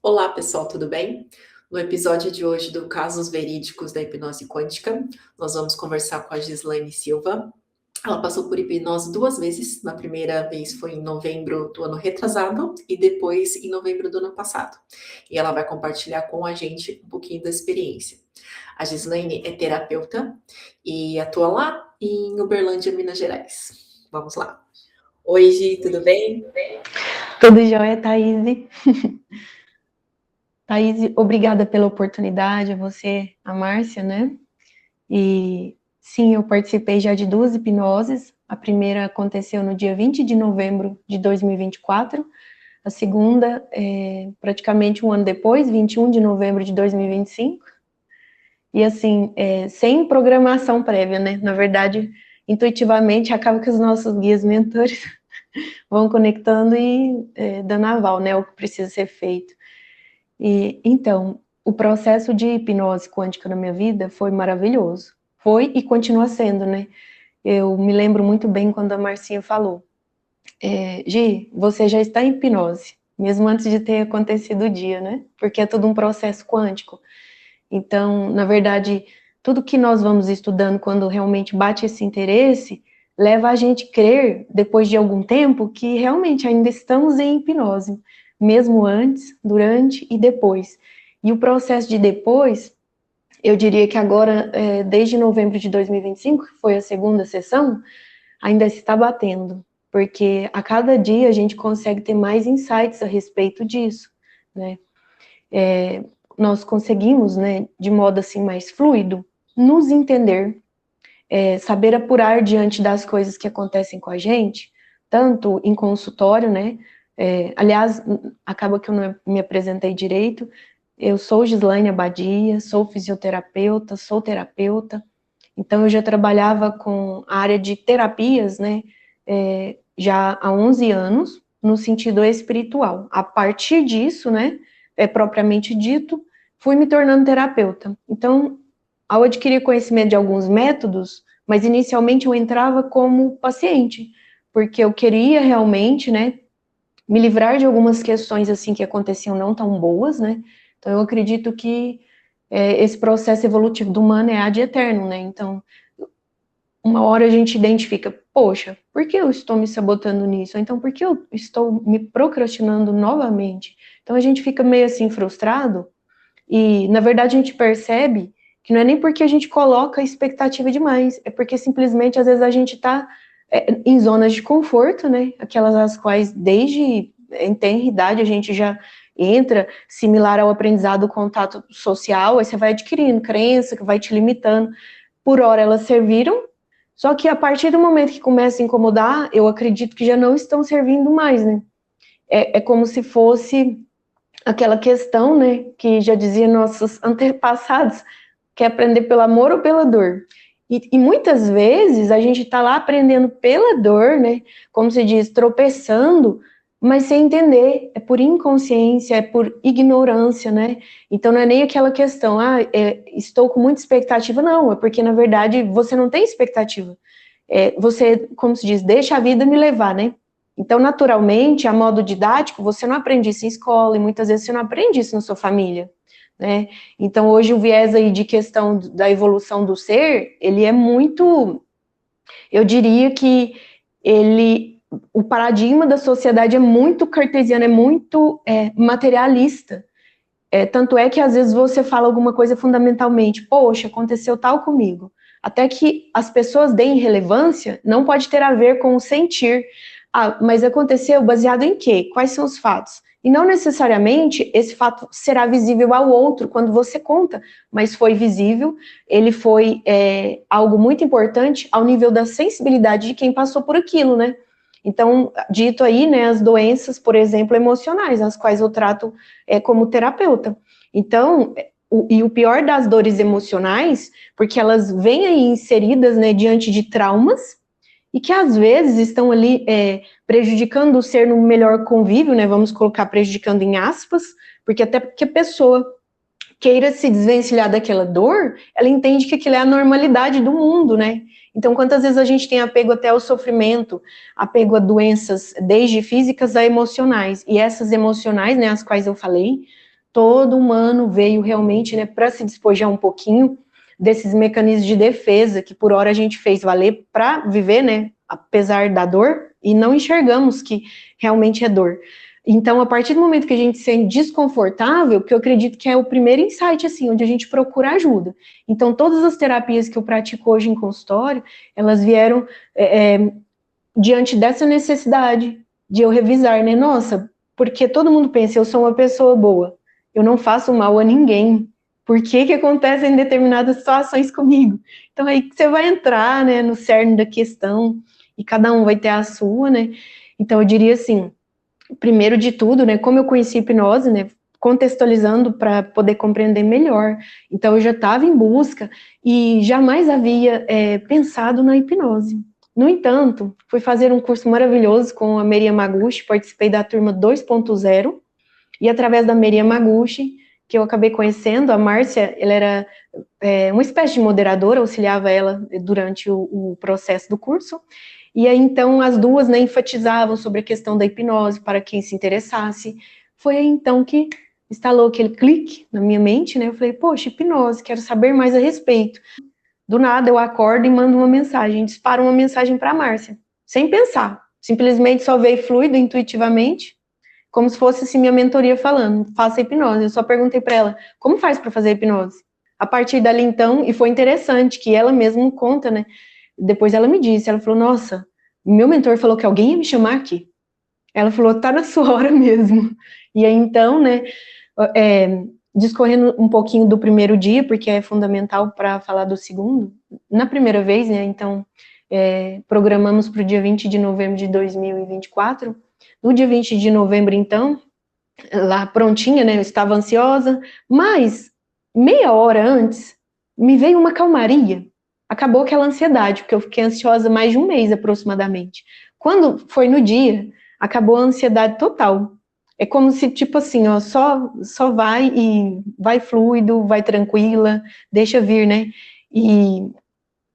Olá, pessoal, tudo bem? No episódio de hoje do Casos Verídicos da Hipnose Quântica, nós vamos conversar com a Gislaine Silva. Ela passou por hipnose 2 vezes. Na primeira vez foi em novembro do ano retrasado e depois em novembro do ano passado. E ela vai compartilhar com a gente um pouquinho da experiência. A Gislaine é terapeuta e atua lá em Uberlândia, Minas Gerais. Vamos lá. Oi, Gi, tudo bem? Tudo jóia, Thaís. Thaís, obrigada pela oportunidade, a você, a Márcia, né? E sim, eu participei já de 2 hipnoses. A primeira aconteceu no dia 20 de novembro de 2024. A segunda, praticamente um ano depois, 21 de novembro de 2025. E assim, sem programação prévia, né? Na verdade, intuitivamente, acaba que os nossos guias mentores vão conectando e dando aval, né? O que precisa ser feito. E então, o processo de hipnose quântica na minha vida foi maravilhoso. Foi e continua sendo, né? Eu me lembro muito bem quando a Marcinha falou: Gi, você já está em hipnose, mesmo antes de ter acontecido o dia, né? Porque é tudo um processo quântico. Então, na verdade, tudo que nós vamos estudando quando realmente bate esse interesse, leva a gente a crer, depois de algum tempo, que realmente ainda estamos em hipnose, mesmo antes, durante e depois. E o processo de depois, eu diria que agora, desde novembro de 2025, que foi a segunda sessão, ainda se está batendo, porque a cada dia a gente consegue ter mais insights a respeito disso, né? Nós conseguimos, né, de modo assim mais fluido, nos entender, saber apurar diante das coisas que acontecem com a gente, tanto em consultório, né? Aliás, acaba que eu não me apresentei direito. Eu sou Gislaine Abadia, sou fisioterapeuta, sou terapeuta. Então, eu já trabalhava com a área de terapias, né? Já há 11 anos, no sentido espiritual. A partir disso, né? Propriamente dito, fui me tornando terapeuta. Então, ao adquirir conhecimento de alguns métodos, mas inicialmente eu entrava como paciente, porque eu queria realmente, né, me livrar de algumas questões assim que aconteciam não tão boas, né? Então eu acredito que esse processo evolutivo do humano é ad eterno, né? Então, uma hora a gente identifica, poxa, por que eu estou me sabotando nisso? Ou então, por que eu estou me procrastinando novamente? Então a gente fica meio assim frustrado e, na verdade, a gente percebe que não é nem porque a gente coloca expectativa demais, é porque simplesmente, às vezes, a gente está em zonas de conforto, né? Aquelas as quais, desde em tenra idade, a gente já entra, similar ao aprendizado do contato social, aí você vai adquirindo crença que vai te limitando. Por hora, elas serviram, só que a partir do momento que começa a incomodar, eu acredito que já não estão servindo mais, né? É como se fosse aquela questão, né, que já dizia nossos antepassados, que é aprender pelo amor ou pela dor. E muitas vezes a gente está lá aprendendo pela dor, né, como se diz, tropeçando, mas sem entender, é por inconsciência, é por ignorância, né? Então não é nem aquela questão, estou com muita expectativa, não, é porque na verdade você não tem expectativa. Você, como se diz, deixa a vida me levar, né? Então, naturalmente, a modo didático, você não aprende isso em escola, e muitas vezes você não aprende isso na sua família, né? Então, hoje o viés aí de questão da evolução do ser, ele é muito, eu diria que o paradigma da sociedade é muito cartesiano, é muito materialista. Tanto é que às vezes você fala alguma coisa fundamentalmente, poxa, aconteceu tal comigo. Até que as pessoas deem relevância, não pode ter a ver com o sentir. Mas aconteceu baseado em quê? Quais são os fatos? E não necessariamente esse fato será visível ao outro quando você conta, mas foi visível, ele foi algo muito importante ao nível da sensibilidade de quem passou por aquilo, né? Então, dito aí, né, as doenças, por exemplo, emocionais, as quais eu trato como terapeuta. Então, o pior das dores emocionais, porque elas vêm aí inseridas, né, diante de traumas, e que às vezes estão ali prejudicando o ser no melhor convívio, né, vamos colocar prejudicando em aspas, porque até que a pessoa queira se desvencilhar daquela dor, ela entende que aquilo é a normalidade do mundo, né? Então, quantas vezes a gente tem apego até ao sofrimento, apego a doenças, desde físicas a emocionais, e essas emocionais, né, as quais eu falei, todo humano veio realmente, né, para se despojar um pouquinho desses mecanismos de defesa que por hora a gente fez valer para viver, né, apesar da dor, e não enxergamos que realmente é dor. Então, a partir do momento que a gente se sente desconfortável, que eu acredito que é o primeiro insight, assim, onde a gente procura ajuda. Então, todas as terapias que eu pratico hoje em consultório, elas vieram diante dessa necessidade de eu revisar, né? Nossa, porque todo mundo pensa, eu sou uma pessoa boa, eu não faço mal a ninguém. Por que acontecem determinadas situações comigo? Então, aí que você vai entrar, né, no cerne da questão, e cada um vai ter a sua, né? Então, eu diria assim, primeiro de tudo, né, como eu conheci hipnose, né, contextualizando para poder compreender melhor. Então, eu já estava em busca e jamais havia pensado na hipnose. No entanto, fui fazer um curso maravilhoso com a Mary Yamaguchi, participei da turma 2.0, e através da Mary Yamaguchi, que eu acabei conhecendo, a Márcia, ela era uma espécie de moderadora, auxiliava ela durante o processo do curso, e aí, então, as duas, né, enfatizavam sobre a questão da hipnose para quem se interessasse. Foi aí, então, que instalou aquele clique na minha mente, né? Eu falei, poxa, hipnose, quero saber mais a respeito. Do nada, eu acordo e mando uma mensagem, disparo uma mensagem para a Márcia, sem pensar. Simplesmente só veio fluido, intuitivamente, como se fosse assim, minha mentoria falando, faça hipnose. Eu só perguntei para ela, como faz para fazer hipnose? A partir dali, então, e foi interessante, que ela mesma conta, né? Depois ela me disse, ela falou, nossa, meu mentor falou que alguém ia me chamar aqui. Ela falou, tá na sua hora mesmo. E aí, então, né, discorrendo um pouquinho do primeiro dia, porque é fundamental para falar do segundo, na primeira vez, né, então, programamos para o dia 20 de novembro de 2024, no dia 20 de novembro, então, lá prontinha, né, eu estava ansiosa, mas meia hora antes, me veio uma calmaria, acabou aquela ansiedade, porque eu fiquei ansiosa mais de um mês aproximadamente. Quando foi no dia, acabou a ansiedade total. É como se, tipo assim, ó, só vai e vai fluido, vai tranquila, deixa vir, né? E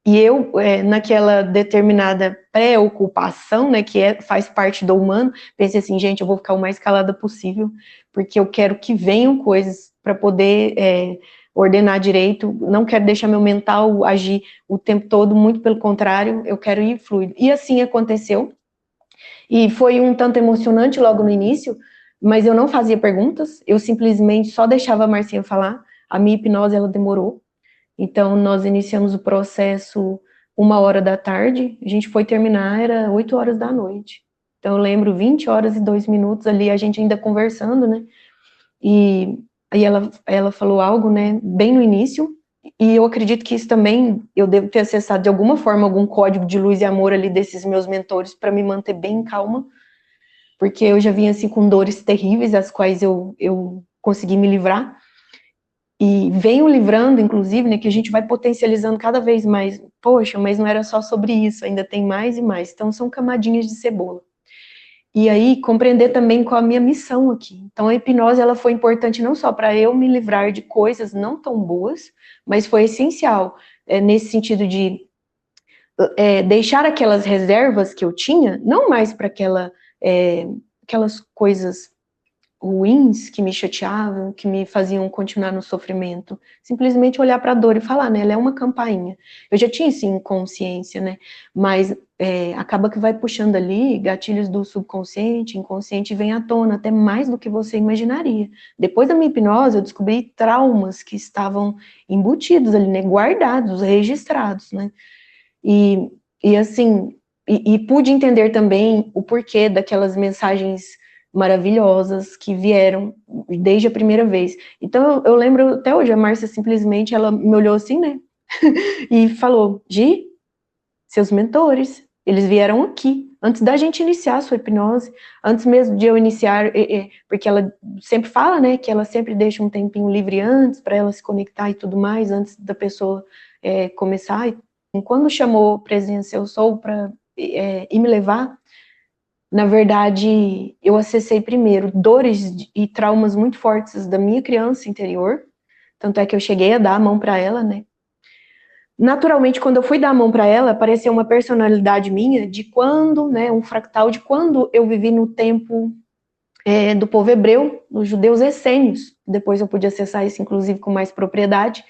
eu, naquela determinada preocupação, né, que faz parte do humano, pensei assim, gente, eu vou ficar o mais calada possível, porque eu quero que venham coisas para poder ordenar direito, não quero deixar meu mental agir o tempo todo, muito pelo contrário, eu quero ir fluido. E assim aconteceu, e foi um tanto emocionante logo no início, mas eu não fazia perguntas, eu simplesmente só deixava a Marcinha falar, a minha hipnose, ela demorou. Então, nós iniciamos o processo 1h da tarde, a gente foi terminar, era 8 horas da noite. Então, eu lembro 20 horas e 2 minutos ali, a gente ainda conversando, né? E aí ela falou algo, né, bem no início, e eu acredito que isso também, eu devo ter acessado de alguma forma algum código de luz e amor ali desses meus mentores para me manter bem calma, porque eu já vinha assim com dores terríveis, as quais eu consegui me livrar. E venho livrando, inclusive, né, que a gente vai potencializando cada vez mais. Poxa, mas não era só sobre isso, ainda tem mais e mais. Então, são camadinhas de cebola. E aí, compreender também qual a minha missão aqui. Então, a hipnose, ela foi importante não só para eu me livrar de coisas não tão boas, mas foi essencial, nesse sentido de deixar aquelas reservas que eu tinha, não mais para aquelas coisas ruins que me chateavam, que me faziam continuar no sofrimento, simplesmente olhar para a dor e falar, né, ela é uma campainha. Eu já tinha, sim, consciência, né, mas acaba que vai puxando ali gatilhos do subconsciente, inconsciente, vem à tona, até mais do que você imaginaria. Depois da minha hipnose, eu descobri traumas que estavam embutidos ali, né, guardados, registrados, né, e assim, e pude entender também o porquê daquelas mensagens maravilhosas que vieram desde a primeira vez. Então, eu lembro até hoje, a Márcia simplesmente, ela me olhou assim, né, e falou, Gi, seus mentores, eles vieram aqui, antes da gente iniciar a sua hipnose, antes mesmo de eu iniciar, porque ela sempre fala, né, que ela sempre deixa um tempinho livre antes, para ela se conectar e tudo mais, antes da pessoa começar. E quando chamou Presença Eu Sou para ir me levar, na verdade, eu acessei primeiro dores e traumas muito fortes da minha criança interior, tanto é que eu cheguei a dar a mão para ela, né? Naturalmente, quando eu fui dar a mão para ela, apareceu uma personalidade minha de quando, né, um fractal de quando eu vivi no tempo do povo hebreu, dos judeus essênios. Depois eu pude acessar isso, inclusive, com mais propriedade.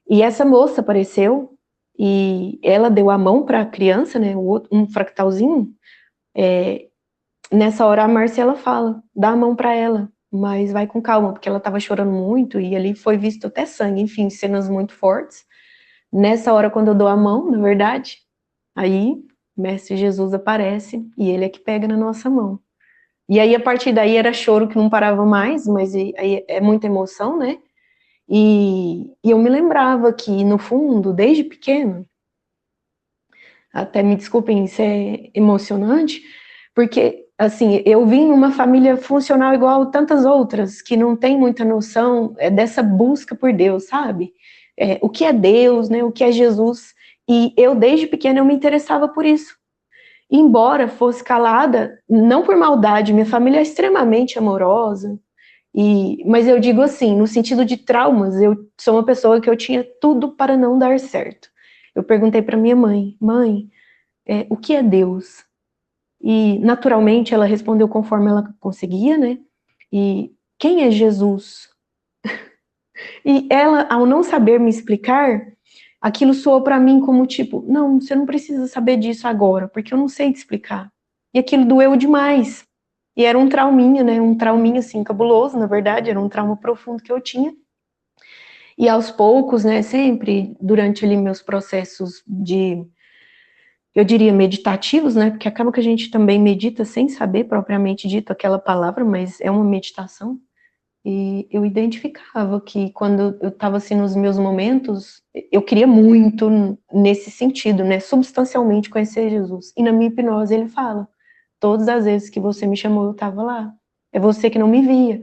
E essa moça apareceu e ela deu a mão para a criança, né, um fractalzinho. Nessa hora a Marcela fala, dá a mão para ela, mas vai com calma, porque ela estava chorando muito e ali foi visto até sangue, enfim, cenas muito fortes. Nessa hora, quando eu dou a mão, na verdade, aí Mestre Jesus aparece e ele é que pega na nossa mão. E aí, a partir daí, era choro que não parava mais, mas aí é muita emoção, né? E eu me lembrava que, no fundo, desde pequeno, até me desculpem, isso é emocionante, porque, assim, eu vim numa família funcional igual tantas outras, que não tem muita noção dessa busca por Deus, sabe? O que é Deus, né? O que é Jesus? E eu, desde pequena, eu me interessava por isso. Embora fosse calada, não por maldade, minha família é extremamente amorosa, mas eu digo assim, no sentido de traumas, eu sou uma pessoa que eu tinha tudo para não dar certo. Eu perguntei para minha mãe, o que é Deus? E naturalmente ela respondeu conforme ela conseguia, né? E quem é Jesus? E ela, ao não saber me explicar, aquilo soou para mim como tipo, não, você não precisa saber disso agora, porque eu não sei te explicar. E aquilo doeu demais. E era um trauminha, né? Um trauminha assim cabuloso, na verdade, era um trauma profundo que eu tinha. E aos poucos, né, sempre durante ali meus processos eu diria meditativos, né? Porque acaba que a gente também medita sem saber propriamente dito aquela palavra, mas é uma meditação. E eu identificava que quando eu estava assim nos meus momentos, eu queria muito nesse sentido, né? Substancialmente conhecer Jesus. E na minha hipnose ele fala: todas as vezes que você me chamou, eu estava lá. É você que não me via.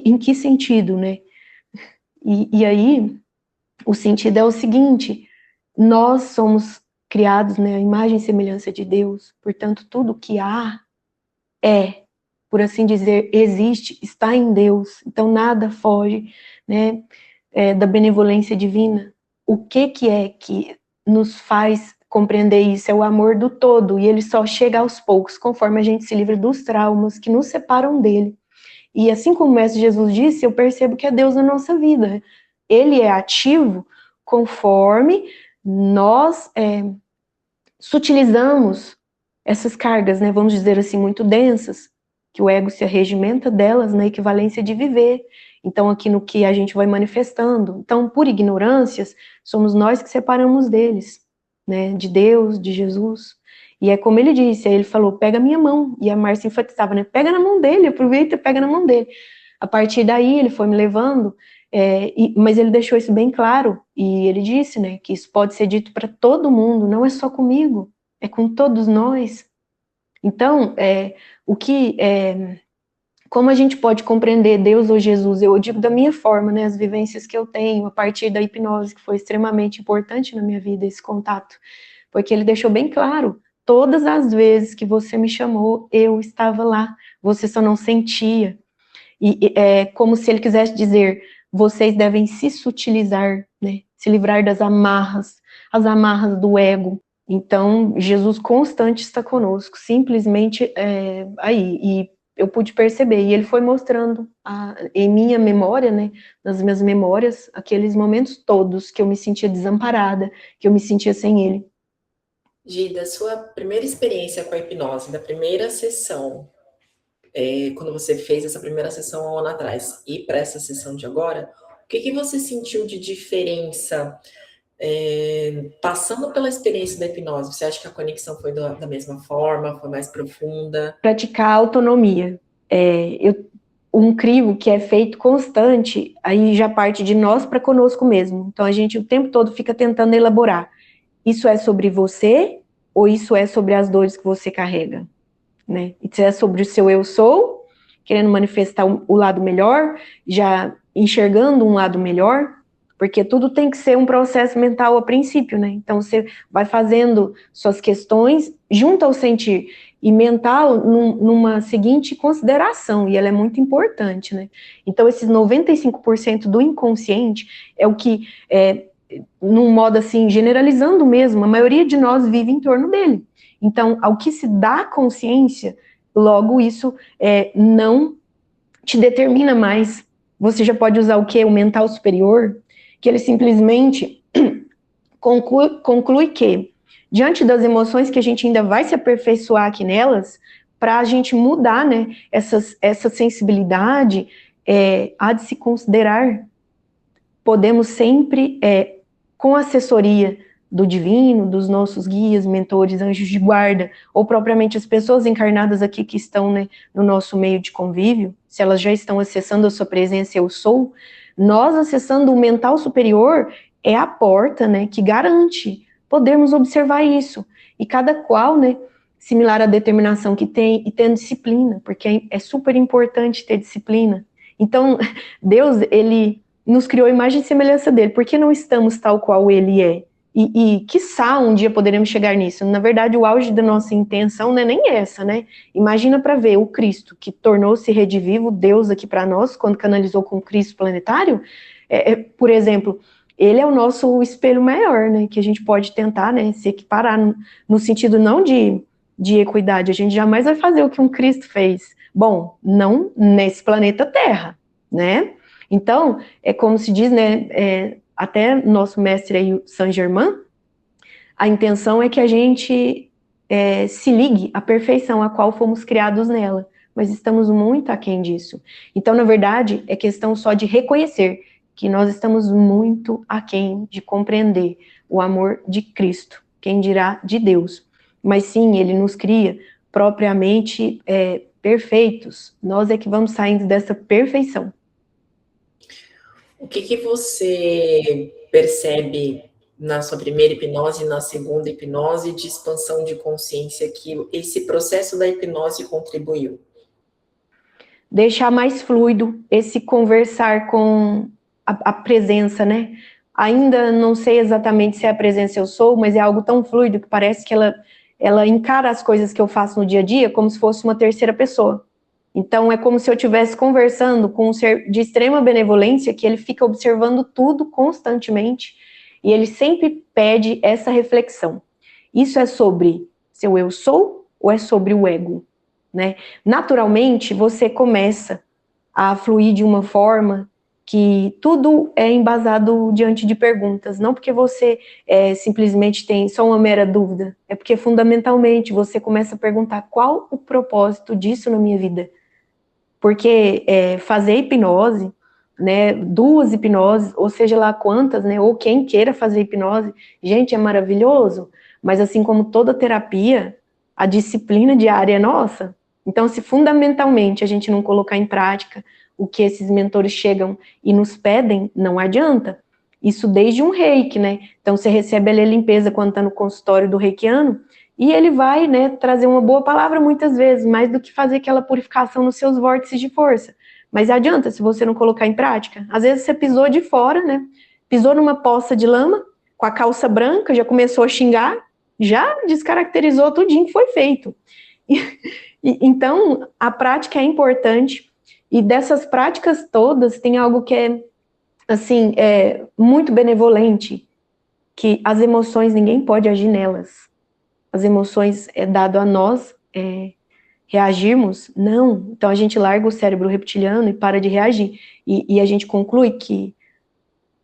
Em que sentido, né? E aí, o sentido é o seguinte: nós somos criados, né, à imagem e semelhança de Deus, portanto, tudo que há por assim dizer, existe, está em Deus, então nada foge, né, da benevolência divina. O que é que nos faz compreender isso? É o amor do todo, e ele só chega aos poucos, conforme a gente se livra dos traumas que nos separam dele. E assim como o Mestre Jesus disse, eu percebo que é Deus na nossa vida. Ele é ativo conforme nós sutilizamos essas cargas, né, vamos dizer assim, muito densas, que o ego se arregimenta delas na equivalência de viver. Então, aqui no que a gente vai manifestando. Então, por ignorâncias, somos nós que separamos deles, né, de Deus, de Jesus. E é como ele disse, aí ele falou, pega a minha mão. E a Márcia enfatizava, né, pega na mão dele, aproveita e pega na mão dele. A partir daí, ele foi me levando, mas ele deixou isso bem claro, e ele disse, né, que isso pode ser dito para todo mundo, não é só comigo, é com todos nós. Então, o que, como a gente pode compreender Deus ou Jesus? Eu digo da minha forma, né, as vivências que eu tenho a partir da hipnose, que foi extremamente importante na minha vida, esse contato, porque ele deixou bem claro, todas as vezes que você me chamou, eu estava lá, você só não sentia. E é como se ele quisesse dizer, vocês devem se sutilizar, né, se livrar das amarras, as amarras do ego. Então, Jesus constante está conosco, simplesmente aí. E eu pude perceber, e ele foi mostrando em minha memória, né, nas minhas memórias, aqueles momentos todos que eu me sentia desamparada, que eu me sentia sem ele. Gida, sua primeira experiência com a hipnose, da primeira sessão, quando você fez essa primeira sessão há um ano atrás, e para essa sessão de agora, o que você sentiu de diferença passando pela experiência da hipnose? Você acha que a conexão foi da mesma forma, foi mais profunda? Praticar a autonomia. Um crivo que é feito constante, aí já parte de nós para conosco mesmo. Então a gente o tempo todo fica tentando elaborar. Isso é sobre você ou isso é sobre as dores que você carrega? Né? Isso é sobre o seu eu sou, querendo manifestar o lado melhor, já enxergando um lado melhor, porque tudo tem que ser um processo mental a princípio, né? Então você vai fazendo suas questões junto ao sentir e mental numa seguinte consideração, e ela é muito importante, né? Então esses 95% do inconsciente é o que, num modo assim, generalizando mesmo, a maioria de nós vive em torno dele. Então, ao que se dá consciência, logo isso não te determina mais. Você já pode usar o quê? O mental superior, que ele simplesmente conclui que, diante das emoções que a gente ainda vai se aperfeiçoar aqui nelas, para a gente mudar, né, essa sensibilidade, há de se considerar, podemos sempre, com assessoria do divino, dos nossos guias, mentores, anjos de guarda, ou propriamente as pessoas encarnadas aqui que estão, né, no nosso meio de convívio, se elas já estão acessando a sua presença, eu sou, nós acessando o mental superior é a porta, né, que garante podermos observar isso. E cada qual, né, similar à determinação que tem, e tendo disciplina, porque é super importante ter disciplina. Então, Deus, ele nos criou a imagem e semelhança dele, por que não estamos tal qual ele é? E quiçá um dia poderemos chegar nisso. Na verdade, o auge da nossa intenção não é nem essa, né? Imagina para ver o Cristo, que tornou-se redivivo, Deus aqui para nós, quando canalizou com o Cristo planetário, por exemplo, ele é o nosso espelho maior, né? Que a gente pode tentar, né, se equiparar no sentido não de equidade. A gente jamais vai fazer o que um Cristo fez. Bom, não nesse planeta Terra, né? Então, é como se diz, né, até nosso mestre aí, Saint Germain, a intenção é que a gente se ligue à perfeição a qual fomos criados nela, mas estamos muito aquém disso. Então, na verdade, é questão só de reconhecer que nós estamos muito aquém de compreender o amor de Cristo, quem dirá de Deus. Mas sim, ele nos cria propriamente perfeitos, nós é que vamos saindo dessa perfeição. O que você percebe na sua primeira hipnose e na segunda hipnose de expansão de consciência que esse processo da hipnose contribuiu? Deixar mais fluido esse conversar com a presença, né? Ainda não sei exatamente se é a presença eu sou, mas é algo tão fluido que parece que ela encara as coisas que eu faço no dia a dia como se fosse uma terceira pessoa. Então, é como se eu estivesse conversando com um ser de extrema benevolência, que ele fica observando tudo constantemente, e ele sempre pede essa reflexão. Isso é sobre seu eu sou ou é sobre o ego? Né? Naturalmente, você começa a fluir de uma forma que tudo é embasado diante de perguntas, não porque você simplesmente tem só uma mera dúvida, é porque fundamentalmente você começa a perguntar qual o propósito disso na minha vida. Porque fazer hipnose, né, 2 hipnoses, ou seja lá quantas, né, ou quem queira fazer hipnose, gente, é maravilhoso, mas assim como toda terapia, a disciplina diária é nossa. Então, se fundamentalmente a gente não colocar em prática o que esses mentores chegam e nos pedem, não adianta. Isso desde um reiki, né? Então, você recebe ali a limpeza quando está no consultório do reikiano, e ele vai, né, trazer uma boa palavra muitas vezes, mais do que fazer aquela purificação nos seus vórtices de força. Mas adianta se você não colocar em prática. Às vezes você pisou de fora, né? Pisou numa poça de lama, com a calça branca, já começou a xingar, já descaracterizou tudinho que foi feito. Então, a prática é importante, e dessas práticas todas, tem algo que é, assim, muito benevolente, que as emoções, ninguém pode agir nelas. As emoções é dado a nós reagirmos? Não. Então a gente larga o cérebro reptiliano e para de reagir. E a gente conclui que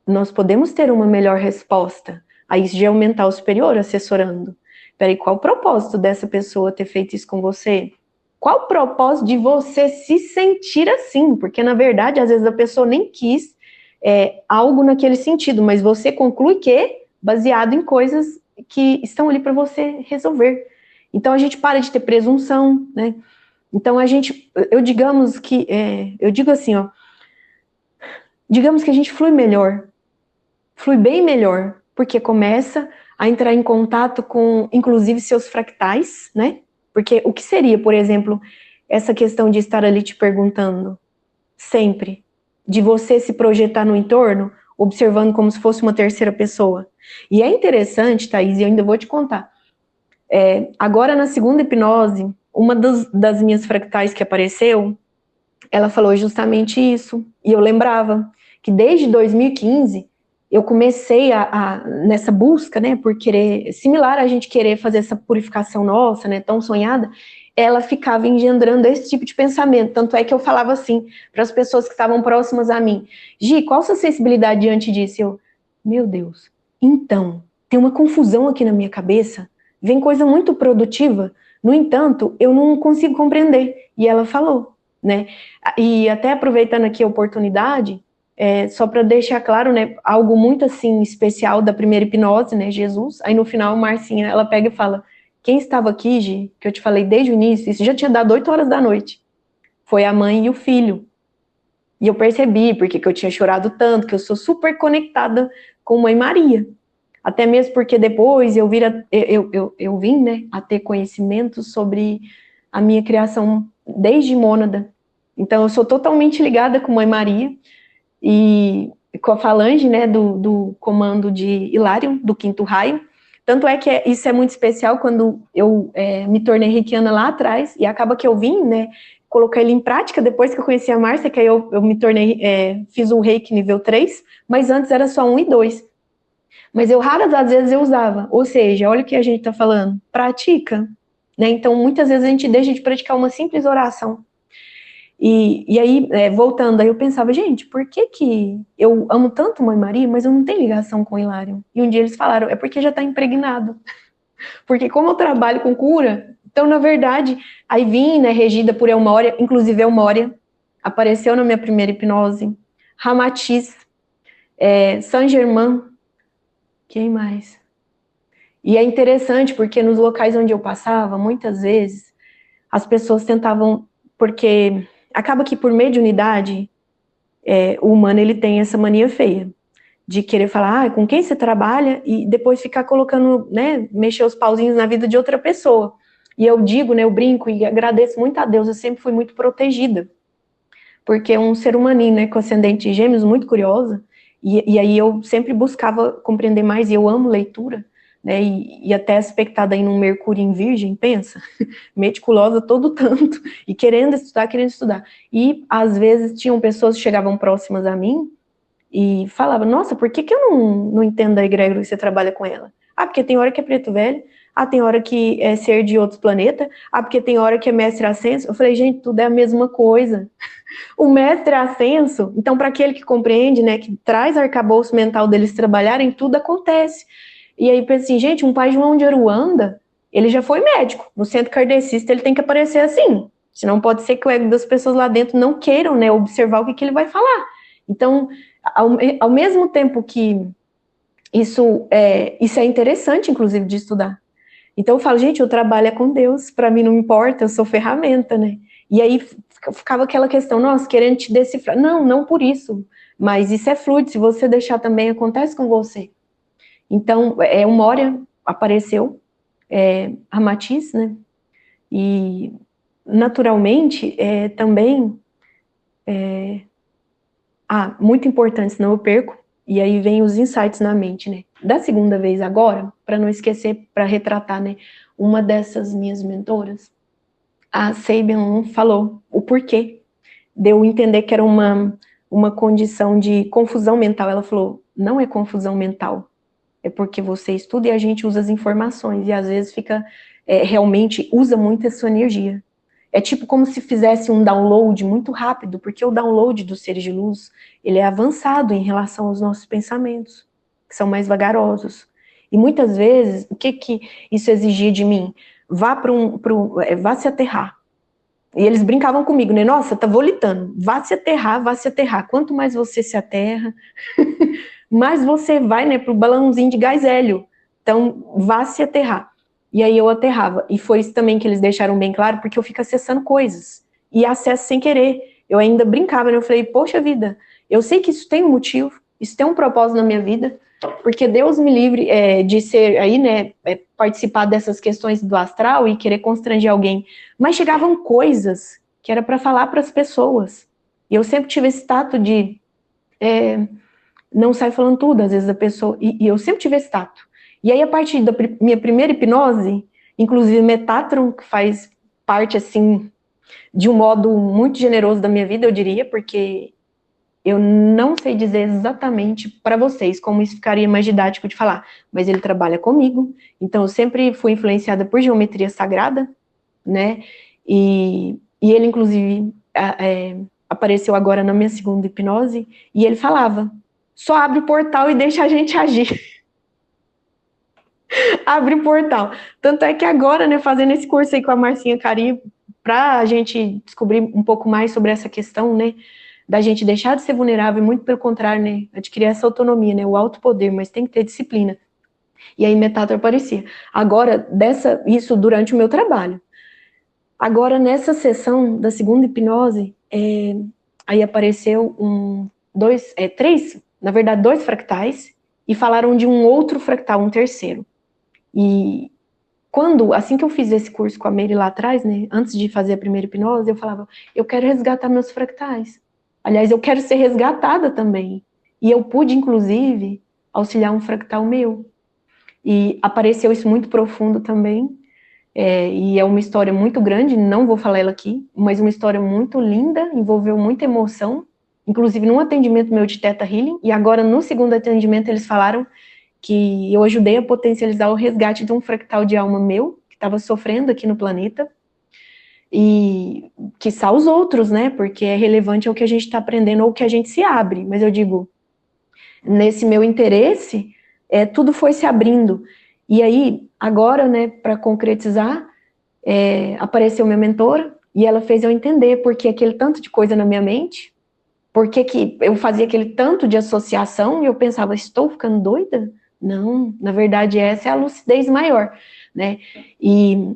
nós podemos ter uma melhor resposta. Aí isso já é o mental superior assessorando. Peraí, qual o propósito dessa pessoa ter feito isso com você? Qual o propósito de você se sentir assim? Porque na verdade, às vezes a pessoa nem quis algo naquele sentido, mas você conclui que baseado em coisas que estão ali para você resolver. Então a gente para de ter presunção, né? Então eu digo assim, ó, digamos que a gente flui melhor, flui bem melhor, porque começa a entrar em contato com, inclusive, seus fractais, né? Porque o que seria, por exemplo, essa questão de estar ali te perguntando sempre, de você se projetar no entorno, observando como se fosse uma terceira pessoa. E é interessante, Thaís, e eu ainda vou te contar. Agora, na segunda hipnose, uma das minhas fractais que apareceu, ela falou justamente isso. E eu lembrava que desde 2015, eu comecei nessa busca, né, por querer, similar a gente querer fazer essa purificação nossa, né, tão sonhada, ela ficava engendrando esse tipo de pensamento. Tanto é que eu falava assim para as pessoas que estavam próximas a mim: Gi, qual a sua sensibilidade diante disso? Eu, meu Deus, então, tem uma confusão aqui na minha cabeça, vem coisa muito produtiva, no entanto, eu não consigo compreender. E ela falou, né? E até aproveitando aqui a oportunidade, só para deixar claro, né, algo muito assim especial da primeira hipnose, né, Jesus. Aí no final, Marcinha, ela pega e fala: quem estava aqui, Gi, que eu te falei desde o início, isso já tinha dado 8 horas da noite, foi a mãe e o filho. E eu percebi porque que eu tinha chorado tanto, que eu sou super conectada com Mãe Maria. Até mesmo porque depois eu vim, né, a ter conhecimento sobre a minha criação desde mônada. Então eu sou totalmente ligada com Mãe Maria e com a falange, né, do comando de Hilarion, do quinto raio. Tanto é que isso é muito especial quando eu me tornei reikiana lá atrás, e acaba que eu vim, né, colocar ele em prática depois que eu conheci a Márcia, que aí eu me tornei, fiz o reiki nível 3, mas antes era só 1 e 2. Mas eu raras às vezes eu usava, ou seja, olha o que a gente está falando, pratica, né, então muitas vezes a gente deixa de praticar uma simples oração. E aí, voltando, aí eu pensava, gente, por que eu amo tanto Mãe Maria, mas eu não tenho ligação com o Hilário? E um dia eles falaram, é porque já está impregnado. Porque como eu trabalho com cura, então, na verdade, aí vim, né, regida por Elmória, inclusive Elmória, apareceu na minha primeira hipnose, Ramatiz, Saint-Germain, quem mais? E é interessante porque nos locais onde eu passava, muitas vezes, as pessoas tentavam, porque acaba que por mediunidade, o humano ele tem essa mania feia de querer falar, com quem você trabalha e depois ficar colocando, né, mexer os pauzinhos na vida de outra pessoa. E eu digo, né, eu brinco e agradeço muito a Deus, eu sempre fui muito protegida, porque é um ser humaninho, né, com ascendente em Gêmeos, muito curiosa, e aí eu sempre buscava compreender mais, e eu amo leitura, né, e até aspectada aí num Mercúrio em Virgem, pensa, meticulosa todo tanto, e querendo estudar, e às vezes tinham pessoas que chegavam próximas a mim, e falavam, nossa, por que eu não entendo a egrégora que você trabalha com ela? Ah, porque tem hora que é preto velho, ah, tem hora que é ser de outros planetas, ah, porque tem hora que é mestre ascenso. Eu falei, gente, tudo é a mesma coisa. O mestre ascenso, então, para aquele que compreende, né, que traz arcabouço mental deles trabalharem, tudo acontece. E aí, pensa assim, gente, um pai João de Aruanda, ele já foi médico. No centro kardecista, ele tem que aparecer assim. Senão pode ser que o ego das pessoas lá dentro não queiram, né, observar o que ele vai falar. Então, ao mesmo tempo que isso é interessante, inclusive, de estudar. Então eu falo, gente, eu trabalho com Deus, para mim não importa, eu sou ferramenta, né? E aí ficava aquela questão, nossa, querendo te decifrar. Não, não por isso, mas isso é fluido, se você deixar também, acontece com você. Então, uma hora apareceu a Matiz, né? E naturalmente, também, muito importante, senão eu perco, e aí vem os insights na mente, né? Da segunda vez agora, para não esquecer, para retratar, né? Uma dessas minhas mentoras, a Sabian falou o porquê de eu entender que era uma condição de confusão mental. Ela falou, não é confusão mental, é porque você estuda e a gente usa as informações, e às vezes fica, realmente usa muito a sua energia. É tipo como se fizesse um download muito rápido, porque o download dos seres de luz, ele é avançado em relação aos nossos pensamentos, que são mais vagarosos. E muitas vezes, o que isso exigia de mim? Vá se aterrar. E eles brincavam comigo, né? Nossa, tá volitando. Vá se aterrar, vá se aterrar. Quanto mais você se aterra, mais você vai, né, pro balãozinho de gás hélio. Então, vá se aterrar. E aí eu aterrava. E foi isso também que eles deixaram bem claro, porque eu fico acessando coisas. E acesso sem querer. Eu ainda brincava, né? Eu falei, poxa vida, eu sei que isso tem um motivo, isso tem um propósito na minha vida, porque Deus me livre de ser aí, né, participar dessas questões do astral e querer constranger alguém. Mas chegavam coisas que era para falar para as pessoas. E eu sempre tive esse tato de não sair falando tudo, às vezes a pessoa... E eu sempre tive esse tato. E aí, a partir da minha primeira hipnose, inclusive Metatron, que faz parte, assim, de um modo muito generoso da minha vida, eu diria, porque eu não sei dizer exatamente para vocês como isso ficaria mais didático de falar, mas ele trabalha comigo, então eu sempre fui influenciada por geometria sagrada, né? E ele, inclusive, apareceu agora na minha segunda hipnose, e ele falava, só abre o portal e deixa a gente agir. Abre o portal. Tanto é que agora, né, fazendo esse curso aí com a Marcinha Cari, para a gente descobrir um pouco mais sobre essa questão, né, da gente deixar de ser vulnerável, e muito pelo contrário, né, adquirir essa autonomia, né, o autopoder, mas tem que ter disciplina. E aí Metatron aparecia. Agora, isso durante o meu trabalho. Agora, nessa sessão da segunda hipnose, aí apareceu na verdade, 2 fractais, e falaram de um outro fractal, um terceiro. E assim que eu fiz esse curso com a Mary lá atrás, né, antes de fazer a primeira hipnose, eu falava, eu quero resgatar meus fractais. Aliás, eu quero ser resgatada também. E eu pude, inclusive, auxiliar um fractal meu. E apareceu isso muito profundo também. E é uma história muito grande, não vou falar ela aqui, mas uma história muito linda, envolveu muita emoção, inclusive num atendimento meu de Theta Healing, e agora no segundo atendimento eles falaram que eu ajudei a potencializar o resgate de um fractal de alma meu, que estava sofrendo aqui no planeta, e quiçá os outros, né, porque é relevante ao que a gente está aprendendo ou que a gente se abre, mas eu digo, nesse meu interesse, tudo foi se abrindo, e aí, agora, né, para concretizar, apareceu minha mentora, e ela fez eu entender porque aquele tanto de coisa na minha mente, porque que eu fazia aquele tanto de associação, e eu pensava, estou ficando doida? Não, na verdade essa é a lucidez maior, né, e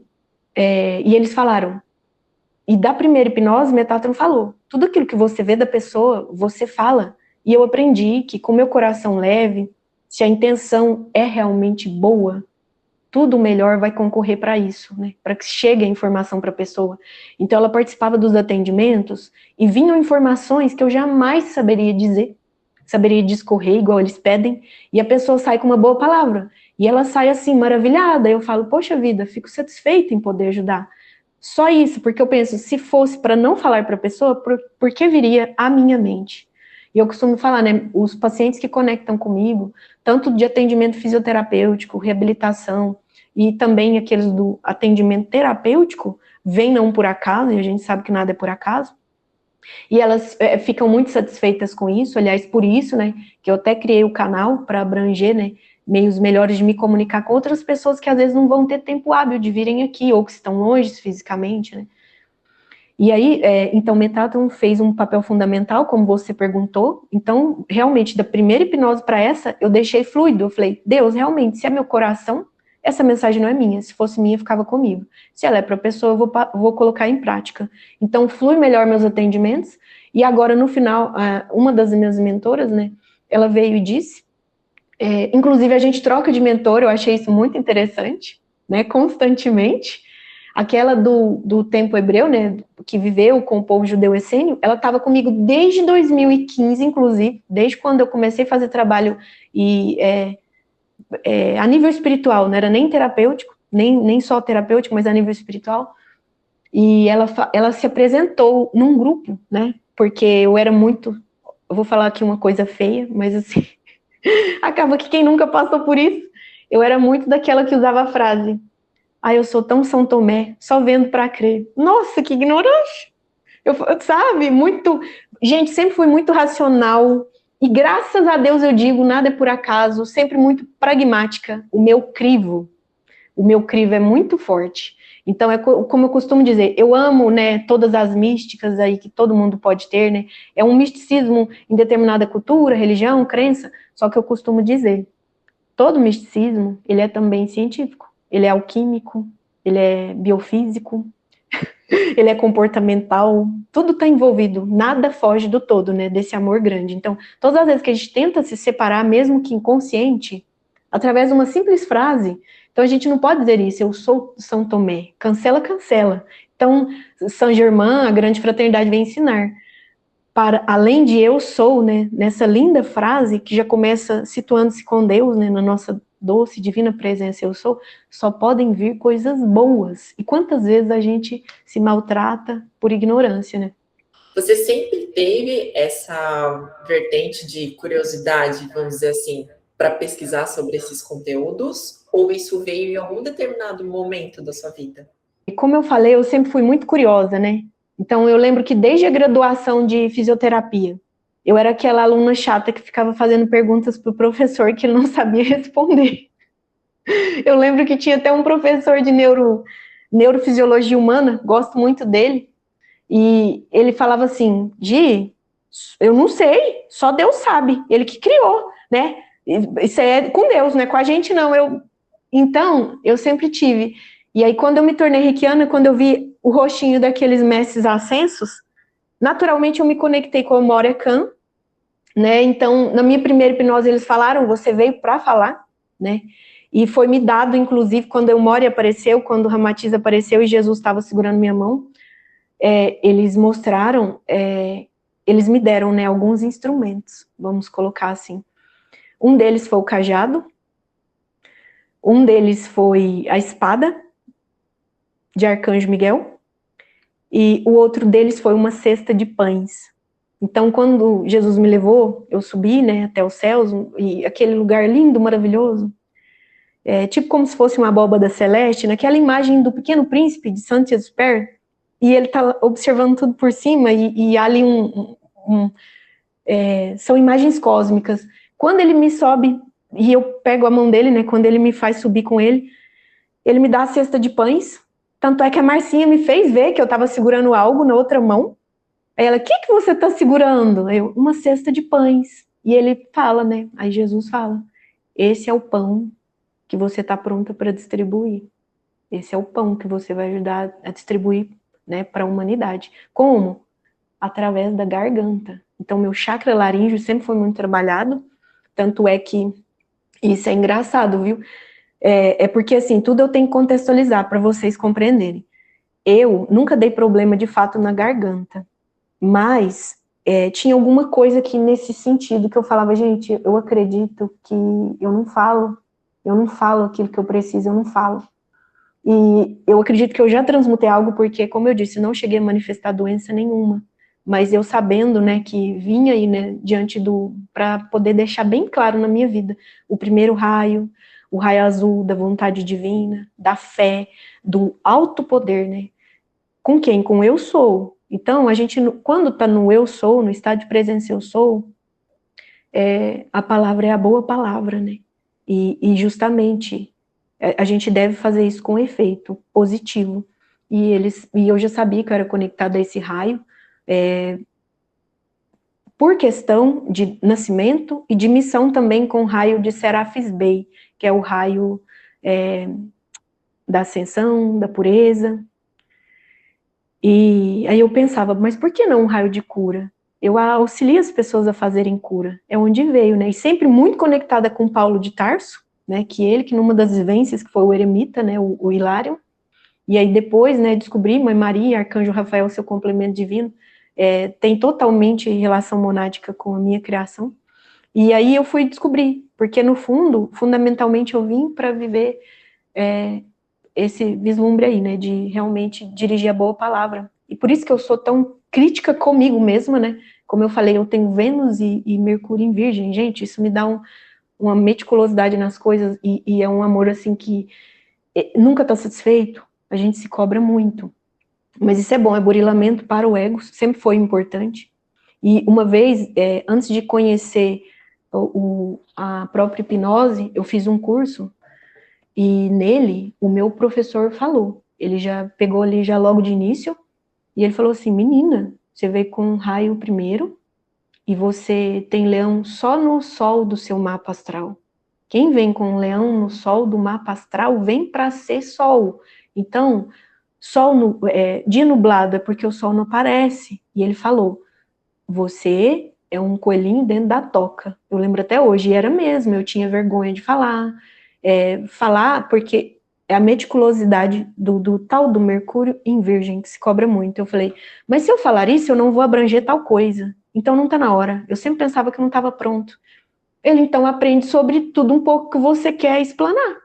eles falaram, e da primeira hipnose, Metatron falou, tudo aquilo que você vê da pessoa, você fala, e eu aprendi que com meu coração leve, se a intenção é realmente boa, tudo melhor vai concorrer para isso, né? Para que chegue a informação para a pessoa. Então ela participava dos atendimentos e vinham informações que eu jamais saberia dizer, saberia discorrer igual eles pedem, e a pessoa sai com uma boa palavra. E ela sai assim, maravilhada. Eu falo, poxa vida, fico satisfeita em poder ajudar. Só isso, porque eu penso, se fosse para não falar para a pessoa, por que viria à minha mente? E eu costumo falar, né, os pacientes que conectam comigo, tanto de atendimento fisioterapêutico, reabilitação, e também aqueles do atendimento terapêutico, vêm não por acaso, e a gente sabe que nada é por acaso, e elas ficam muito satisfeitas com isso, aliás, por isso, né, que eu até criei o canal para abranger, né, meios melhores de me comunicar com outras pessoas que às vezes não vão ter tempo hábil de virem aqui, ou que estão longe fisicamente, né. E aí, então, Metatron fez um papel fundamental, como você perguntou. Então, realmente, da primeira hipnose para essa, eu deixei fluido. Eu falei, Deus, realmente, se é meu coração, essa mensagem não é minha. Se fosse minha, ficava comigo. Se ela é para a pessoa, eu vou colocar em prática. Então, flui melhor meus atendimentos. E agora, no final, uma das minhas mentoras, né, ela veio e disse, inclusive a gente troca de mentor, eu achei isso muito interessante, né, constantemente. Aquela do tempo hebreu, né, que viveu com o povo judeu essênio, ela estava comigo desde 2015, inclusive, desde quando eu comecei a fazer trabalho a nível espiritual, não era nem terapêutico, nem só terapêutico, mas a nível espiritual. E ela se apresentou num grupo, né, porque eu era muito, eu vou falar aqui uma coisa feia, mas assim, acaba que quem nunca passou por isso, eu era muito daquela que usava a frase, eu sou tão São Tomé, só vendo para crer. Nossa, que ignorante! Sabe, muito... Gente, sempre fui muito racional, e graças a Deus eu digo, nada é por acaso, sempre muito pragmática. O meu crivo é muito forte. Então, como eu costumo dizer, eu amo, né, todas as místicas aí que todo mundo pode ter, né? É um misticismo em determinada cultura, religião, crença, só que eu costumo dizer, todo misticismo, ele é também científico. Ele é alquímico, ele é biofísico, ele é comportamental, tudo está envolvido, nada foge do todo, né, desse amor grande. Então, todas as vezes que a gente tenta se separar, mesmo que inconsciente, através de uma simples frase, então a gente não pode dizer isso, eu sou São Tomé, cancela, cancela. Então, Saint Germain, a grande fraternidade vem ensinar, para além de eu sou, né, nessa linda frase que já começa situando-se com Deus, né, na nossa doce, divina presença, eu sou, só podem vir coisas boas. E quantas vezes a gente se maltrata por ignorância, né? Você sempre teve essa vertente de curiosidade, vamos dizer assim, para pesquisar sobre esses conteúdos? Ou isso veio em algum determinado momento da sua vida? como eu falei, eu sempre fui muito curiosa, né? Então, eu lembro que desde a graduação de fisioterapia, eu era aquela aluna chata que ficava fazendo perguntas para o professor que ele não sabia responder. Eu lembro que tinha até um professor de neurofisiologia humana, gosto muito dele, e ele falava assim, Gi, eu não sei, só Deus sabe, ele que criou, né? Isso é com Deus, não é com a gente não. Então, eu sempre tive. E aí, quando eu me tornei reikiana, quando eu vi o rostinho daqueles mestres ascensos, naturalmente eu me conectei com a Moria Khan, né? Então, na minha primeira hipnose, eles falaram, você veio para falar, né? E foi me dado, inclusive, quando o Moria apareceu, quando o Ramatiz apareceu e Jesus estava segurando minha mão, eles mostraram, eles me deram, né, alguns instrumentos, vamos colocar assim. Um deles foi o cajado, um deles foi a espada de Arcanjo Miguel, e o outro deles foi uma cesta de pães. Então, quando Jesus me levou, eu subi, né, até os céus, e aquele lugar lindo, maravilhoso, tipo como se fosse uma abóbada celeste, naquela imagem do Pequeno Príncipe de Saint-Exupéry, e ele está observando tudo por cima, e há ali são imagens cósmicas. Quando ele me sobe, e eu pego a mão dele, né, quando ele me faz subir com ele me dá a cesta de pães, tanto é que a Marcinha me fez ver que eu estava segurando algo na outra mão. Aí ela, o que você está segurando? Eu, uma cesta de pães. E ele fala, né, aí Jesus fala, esse é o pão que você está pronta para distribuir. Esse é o pão que você vai ajudar a distribuir, né, para a humanidade. Como? Através da garganta. Então, meu chakra laríngeo sempre foi muito trabalhado, tanto é que isso é engraçado, viu? Porque, assim, tudo eu tenho que contextualizar para vocês compreenderem. Eu nunca dei problema, de fato, na garganta, mas tinha alguma coisa que, nesse sentido, que eu falava, gente, eu acredito que eu não falo aquilo que eu preciso, eu não falo. E eu acredito que eu já transmutei algo, porque, como eu disse, não cheguei a manifestar doença nenhuma, mas eu sabendo, né, que vinha aí, né, para poder deixar bem claro na minha vida, o primeiro raio, o raio azul da vontade divina, da fé, do alto poder, né, com quem? Com eu sou. Então, a gente, quando está no eu sou, no estado de presença eu sou, a palavra é a boa palavra, né, e justamente a gente deve fazer isso com efeito positivo. E eu já sabia que eu era conectada a esse raio, por questão de nascimento e de missão também com o raio de Serafis Bey, que é o raio da ascensão, da pureza. E aí eu pensava, mas por que não um raio de cura? Eu auxilio as pessoas a fazerem cura, é onde veio, né? E sempre muito conectada com Paulo de Tarso, né? Que numa das vivências, que foi o eremita, né? O Hilário. E aí depois, né, descobri, Mãe Maria, Arcanjo Rafael, seu complemento divino, tem totalmente relação monádica com a minha criação. E aí eu fui descobrir, porque no fundo, fundamentalmente eu vim para viver esse vislumbre aí, né, de realmente dirigir a boa palavra. E por isso que eu sou tão crítica comigo mesma, né, como eu falei, eu tenho Vênus e Mercúrio em Virgem, gente, isso me dá uma meticulosidade nas coisas, e é um amor, assim, que nunca está satisfeito, a gente se cobra muito. Mas isso é bom, é burilamento para o ego, sempre foi importante. E uma vez, antes de conhecer a própria hipnose, eu fiz um curso, e nele, o meu professor falou, ele já pegou ali já logo de início, e ele falou assim, menina, você veio com um raio primeiro, e você tem leão só no sol do seu mapa astral. Quem vem com um leão no sol do mapa astral vem para ser sol. Então, dia nublado é porque o sol não aparece. E ele falou, você é um coelhinho dentro da toca. Eu lembro até hoje, e era mesmo, eu tinha vergonha de falar. Falar porque é a meticulosidade do tal do Mercúrio em Virgem, que se cobra muito. Eu falei, mas se eu falar isso, eu não vou abranger tal coisa. Então não está na hora. Eu sempre pensava que não estava pronto. Ele então aprende sobre tudo um pouco que você quer explanar.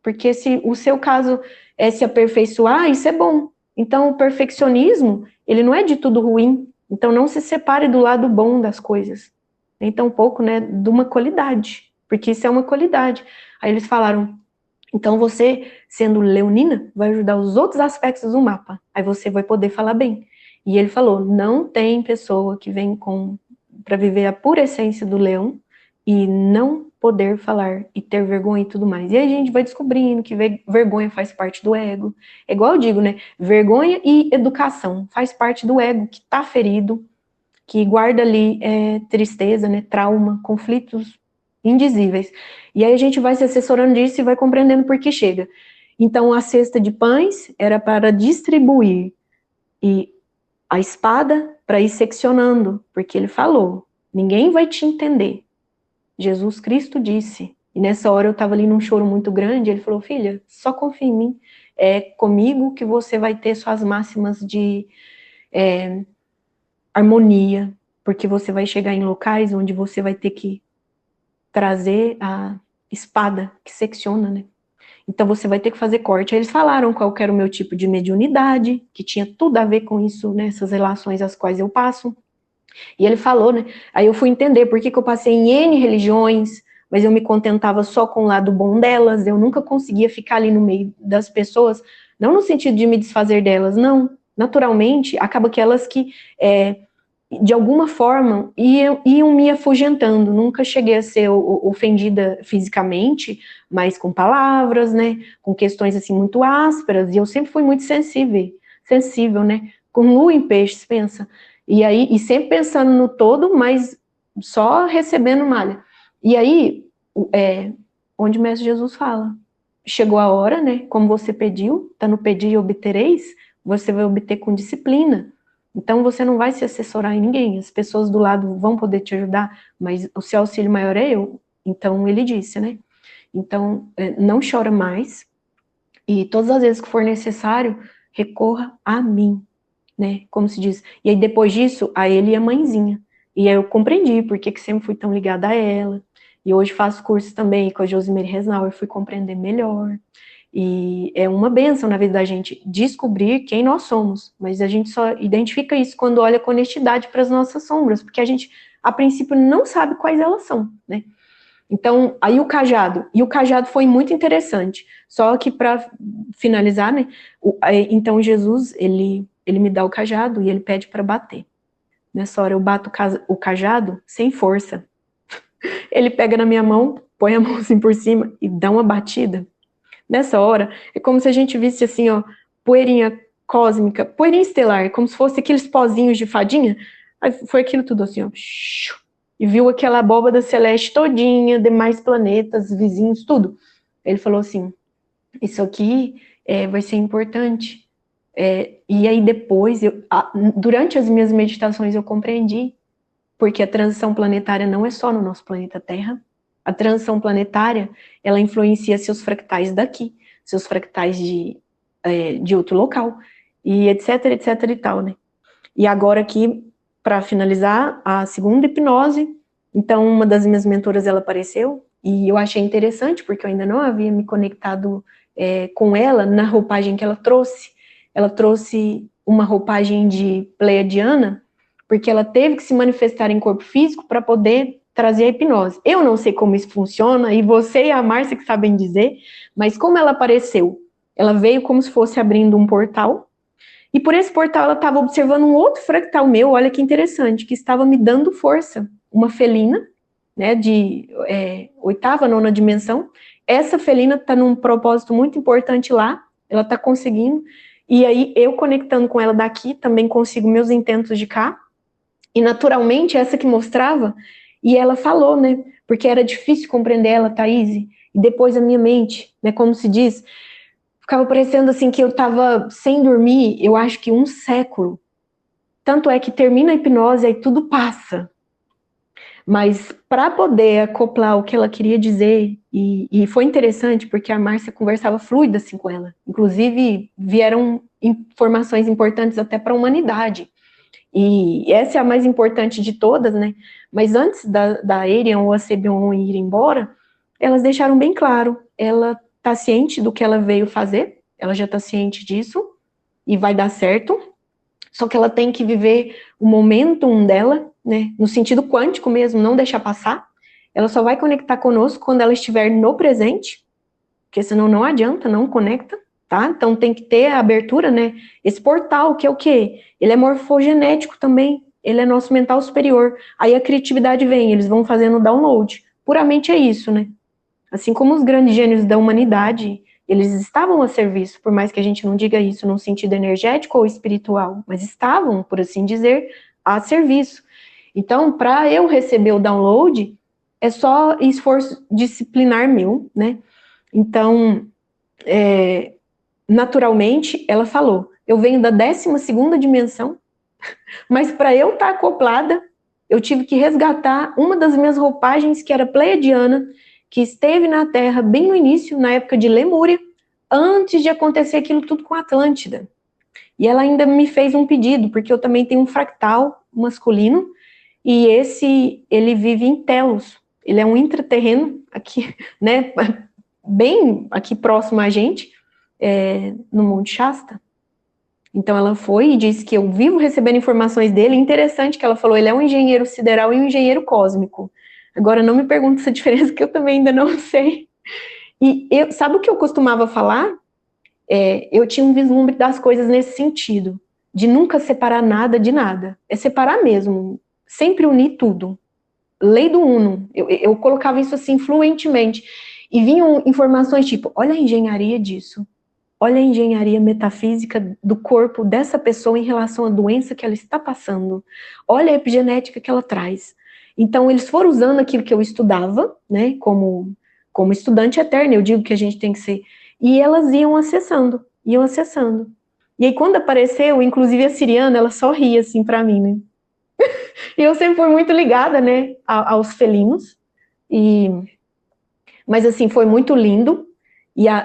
Porque se o seu caso é se aperfeiçoar, isso é bom. Então, o perfeccionismo, ele não é de tudo ruim. Então, não se separe do lado bom das coisas. Nem tampouco, né, de uma qualidade. Porque isso é uma qualidade. Aí eles falaram, Então você, sendo leonina, vai ajudar os outros aspectos do mapa. Aí você vai poder falar bem. E ele falou, não tem pessoa que vem para viver a pura essência do leão e não poder falar e ter vergonha e tudo mais. E aí a gente vai descobrindo que vergonha faz parte do ego. É igual eu digo, né? Vergonha e educação faz parte do ego que está ferido, que guarda ali tristeza, né? Trauma, conflitos indizíveis. E aí a gente vai se assessorando disso e vai compreendendo por que chega. Então a cesta de pães era para distribuir e a espada para ir seccionando, porque ele falou, ninguém vai te entender. Jesus Cristo disse. E nessa hora eu estava ali num choro muito grande, ele falou, filha, só confia em mim, é comigo que você vai ter suas máximas de harmonia, porque você vai chegar em locais onde você vai ter que trazer a espada que secciona, né? Então você vai ter que fazer corte. Aí eles falaram qual que era o meu tipo de mediunidade, que tinha tudo a ver com isso, né, essas relações às quais eu passo. E ele falou, né? Aí eu fui entender por que eu passei em N religiões, mas eu me contentava só com o lado bom delas, eu nunca conseguia ficar ali no meio das pessoas, não no sentido de me desfazer delas, não. Naturalmente, acaba que elas que, de alguma forma, iam me afugentando. Nunca cheguei a ser ofendida fisicamente, mas com palavras, né? Com questões assim muito ásperas, e eu sempre fui muito sensível, né? Com lua em peixes, pensa. E aí, e sempre pensando no todo, mas só recebendo malha. E aí, onde o Mestre Jesus fala, chegou a hora, né? Como você pediu, tá no pedir e obtereis, você vai obter com disciplina. Então você não vai se assessorar em ninguém, as pessoas do lado vão poder te ajudar, mas o seu auxílio maior é eu. Então ele disse, né? Então não chora mais e todas as vezes que for necessário, recorra a mim, né? Como se diz. E aí depois disso, a ele e a mãezinha. E aí eu compreendi por que sempre fui tão ligada a ela. E hoje faço curso também com a Josimere Resnauer, fui compreender melhor. E é uma bênção na vida da gente descobrir quem nós somos, mas a gente só identifica isso quando olha com honestidade para as nossas sombras, porque a gente, a princípio, não sabe quais elas são, né? Então, aí e o cajado foi muito interessante, só que para finalizar, né, então Jesus, ele me dá o cajado e ele pede para bater. Nessa hora eu bato o cajado sem força. Ele pega na minha mão, põe a mão assim por cima e dá uma batida. Nessa hora, é como se a gente visse assim, ó, poeirinha cósmica, poeirinha estelar, como se fosse aqueles pozinhos de fadinha. Aí foi aquilo tudo assim, ó. E viu aquela abóbada celeste todinha, demais planetas, vizinhos, tudo. Ele falou assim, isso aqui vai ser importante. E aí depois, durante as minhas meditações eu compreendi, porque a transição planetária não é só no nosso planeta Terra. A transição planetária, ela influencia seus fractais daqui, seus fractais de outro local, e etc, etc e tal, né? E agora aqui, para finalizar, a segunda hipnose, então uma das minhas mentoras, ela apareceu, e eu achei interessante, porque eu ainda não havia me conectado com ela na roupagem que ela trouxe. Ela trouxe uma roupagem de pleiadiana, porque ela teve que se manifestar em corpo físico para poder trazer a hipnose. Eu não sei como isso funciona, e você e a Márcia que sabem dizer, mas como ela apareceu? Ela veio como se fosse abrindo um portal, e por esse portal ela estava observando um outro fractal meu, olha que interessante, que estava me dando força. Uma felina, né, de oitava, nona dimensão. Essa felina está num propósito muito importante lá, ela está conseguindo, e aí eu conectando com ela daqui, também consigo meus intentos de cá, e naturalmente essa que mostrava, e ela falou, né, porque era difícil compreender ela, Thaís, e depois a minha mente, né, como se diz, ficava parecendo assim que eu estava sem dormir, eu acho que um século. Tanto é que termina a hipnose e tudo passa. Mas para poder acoplar o que ela queria dizer, e foi interessante porque a Márcia conversava fluida assim com ela. Inclusive vieram informações importantes até para a humanidade. E essa é a mais importante de todas, né? Mas antes da Arian ou a Cebion ir embora, elas deixaram bem claro, ela está ciente do que ela veio fazer, ela já está ciente disso, e vai dar certo, só que ela tem que viver o momentum dela, né, no sentido quântico mesmo, não deixar passar. Ela só vai conectar conosco quando ela estiver no presente, porque senão não adianta, não conecta, tá? Então tem que ter a abertura, né? Esse portal, que é o quê? Ele é morfogenético também, ele é nosso mental superior. Aí a criatividade vem, eles vão fazendo download. Puramente é isso, né? Assim como os grandes gênios da humanidade, eles estavam a serviço, por mais que a gente não diga isso num sentido energético ou espiritual, mas estavam, por assim dizer, a serviço. Então, para eu receber o download, é só esforço disciplinar meu, né? Então, naturalmente, ela falou, eu venho da 12ª dimensão, mas para eu estar acoplada, eu tive que resgatar uma das minhas roupagens, que era pleiadiana, que esteve na Terra bem no início, na época de Lemúria, antes de acontecer aquilo tudo com a Atlântida. E ela ainda me fez um pedido, porque eu também tenho um fractal masculino, e ele vive em Telos. Ele é um intraterreno, aqui, né, bem aqui próximo a gente, no Monte Shasta. Então ela foi e disse que eu vivo recebendo informações dele. Interessante que ela falou, ele é um engenheiro sideral e um engenheiro cósmico. Agora não me pergunte essa diferença, que eu também ainda não sei. E sabe o que eu costumava falar? Eu tinha um vislumbre das coisas nesse sentido, de nunca separar nada de nada. É separar mesmo, sempre unir tudo. Lei do Uno. Eu colocava isso assim fluentemente. E vinham informações tipo, olha a engenharia disso. Olha a engenharia metafísica do corpo dessa pessoa em relação à doença que ela está passando. Olha a epigenética que ela traz. Então, eles foram usando aquilo que eu estudava, né, como estudante eterno, eu digo que a gente tem que ser, e elas iam acessando, iam acessando. E aí, quando apareceu, inclusive a Siriana, ela só ria, assim, pra mim, né. E eu sempre fui muito ligada, né, aos felinos, mas, assim, foi muito lindo.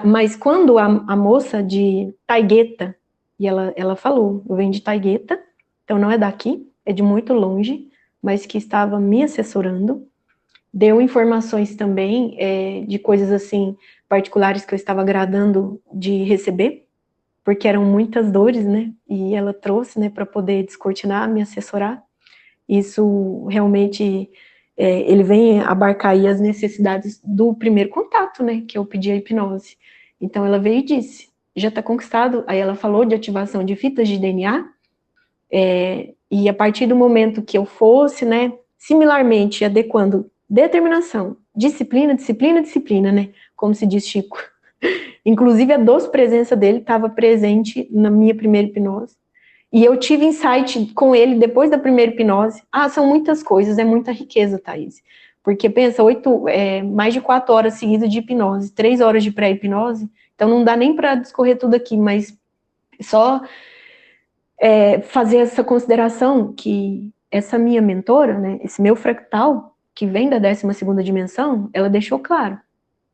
Mas quando a moça de Taigueta, e ela falou, eu venho de Taigueta, então não é daqui, é de muito longe, mas que estava me assessorando, deu informações também de coisas assim particulares que eu estava agradando de receber, porque eram muitas dores, né? E ela trouxe, né, para poder descortinar, me assessorar. Isso realmente ele vem abarcar aí as necessidades do primeiro contato, né, que eu pedi a hipnose. Então ela veio e disse, já está conquistado, aí ela falou de ativação de fitas de DNA, e a partir do momento que eu fosse, né, similarmente adequando determinação, disciplina, disciplina, disciplina, né, como se diz Chico. Inclusive a doce presença dele estava presente na minha primeira hipnose. E eu tive insight com ele depois da primeira hipnose. São muitas coisas, é muita riqueza, Thaís. Porque pensa, mais de 4 horas seguidas de hipnose, 3 horas de pré-hipnose, então não dá nem para discorrer tudo aqui, mas só fazer essa consideração que essa minha mentora, né, esse meu fractal, que vem da 12ª dimensão, ela deixou claro,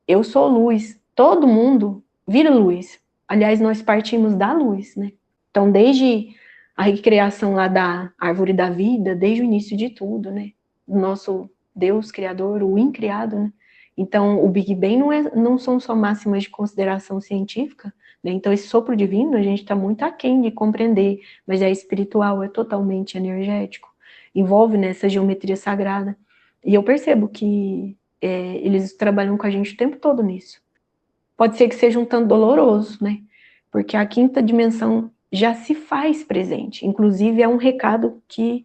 eu sou luz, todo mundo vira luz. Aliás, nós partimos da luz, né? Então, desde a recriação lá da árvore da vida, desde o início de tudo, né? O nosso Deus criador, o incriado, né? Então, o Big Bang não são só máximas de consideração científica, né? Então, esse sopro divino, a gente está muito aquém de compreender, mas é espiritual, é totalmente energético, envolve nessa geometria sagrada. E eu percebo que eles trabalham com a gente o tempo todo nisso. Pode ser que seja um tanto doloroso, né? Porque a 5ª dimensão já se faz presente. Inclusive, é um recado que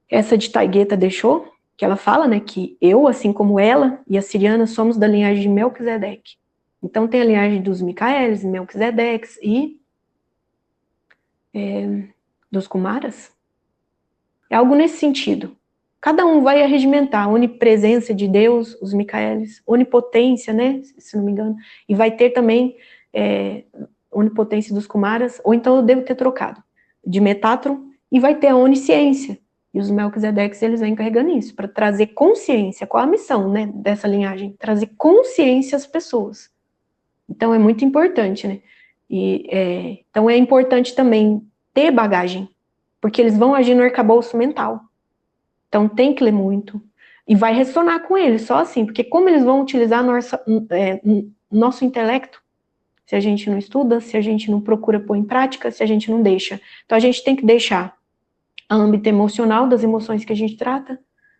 essa de Taigueta deixou, que ela fala, né, que eu, assim como ela e a Siriana, somos da linhagem de Melquisedeque. Então, tem a linhagem dos Micaelis, Melquisedeques e dos Kumaras. É algo nesse sentido. Cada um vai arregimentar a onipresença de Deus, os Micaelis, onipotência, né, se não me engano, e vai ter também onipotência dos Kumaras, ou então eu devo ter trocado, de Metatron, e vai ter a onisciência, e os Melquisedeques, eles vêm carregando isso, para trazer consciência. Qual a missão, né, dessa linhagem? Trazer consciência às pessoas. Então é muito importante, né, então é importante também ter bagagem, porque eles vão agir no arcabouço mental. Então tem que ler muito, e vai ressonar com eles, só assim, porque como eles vão utilizar nosso intelecto, se a gente não estuda, se a gente não procura pôr em prática, se a gente não deixa. Então a gente tem que deixar a âmbito emocional, das emoções que a gente trata,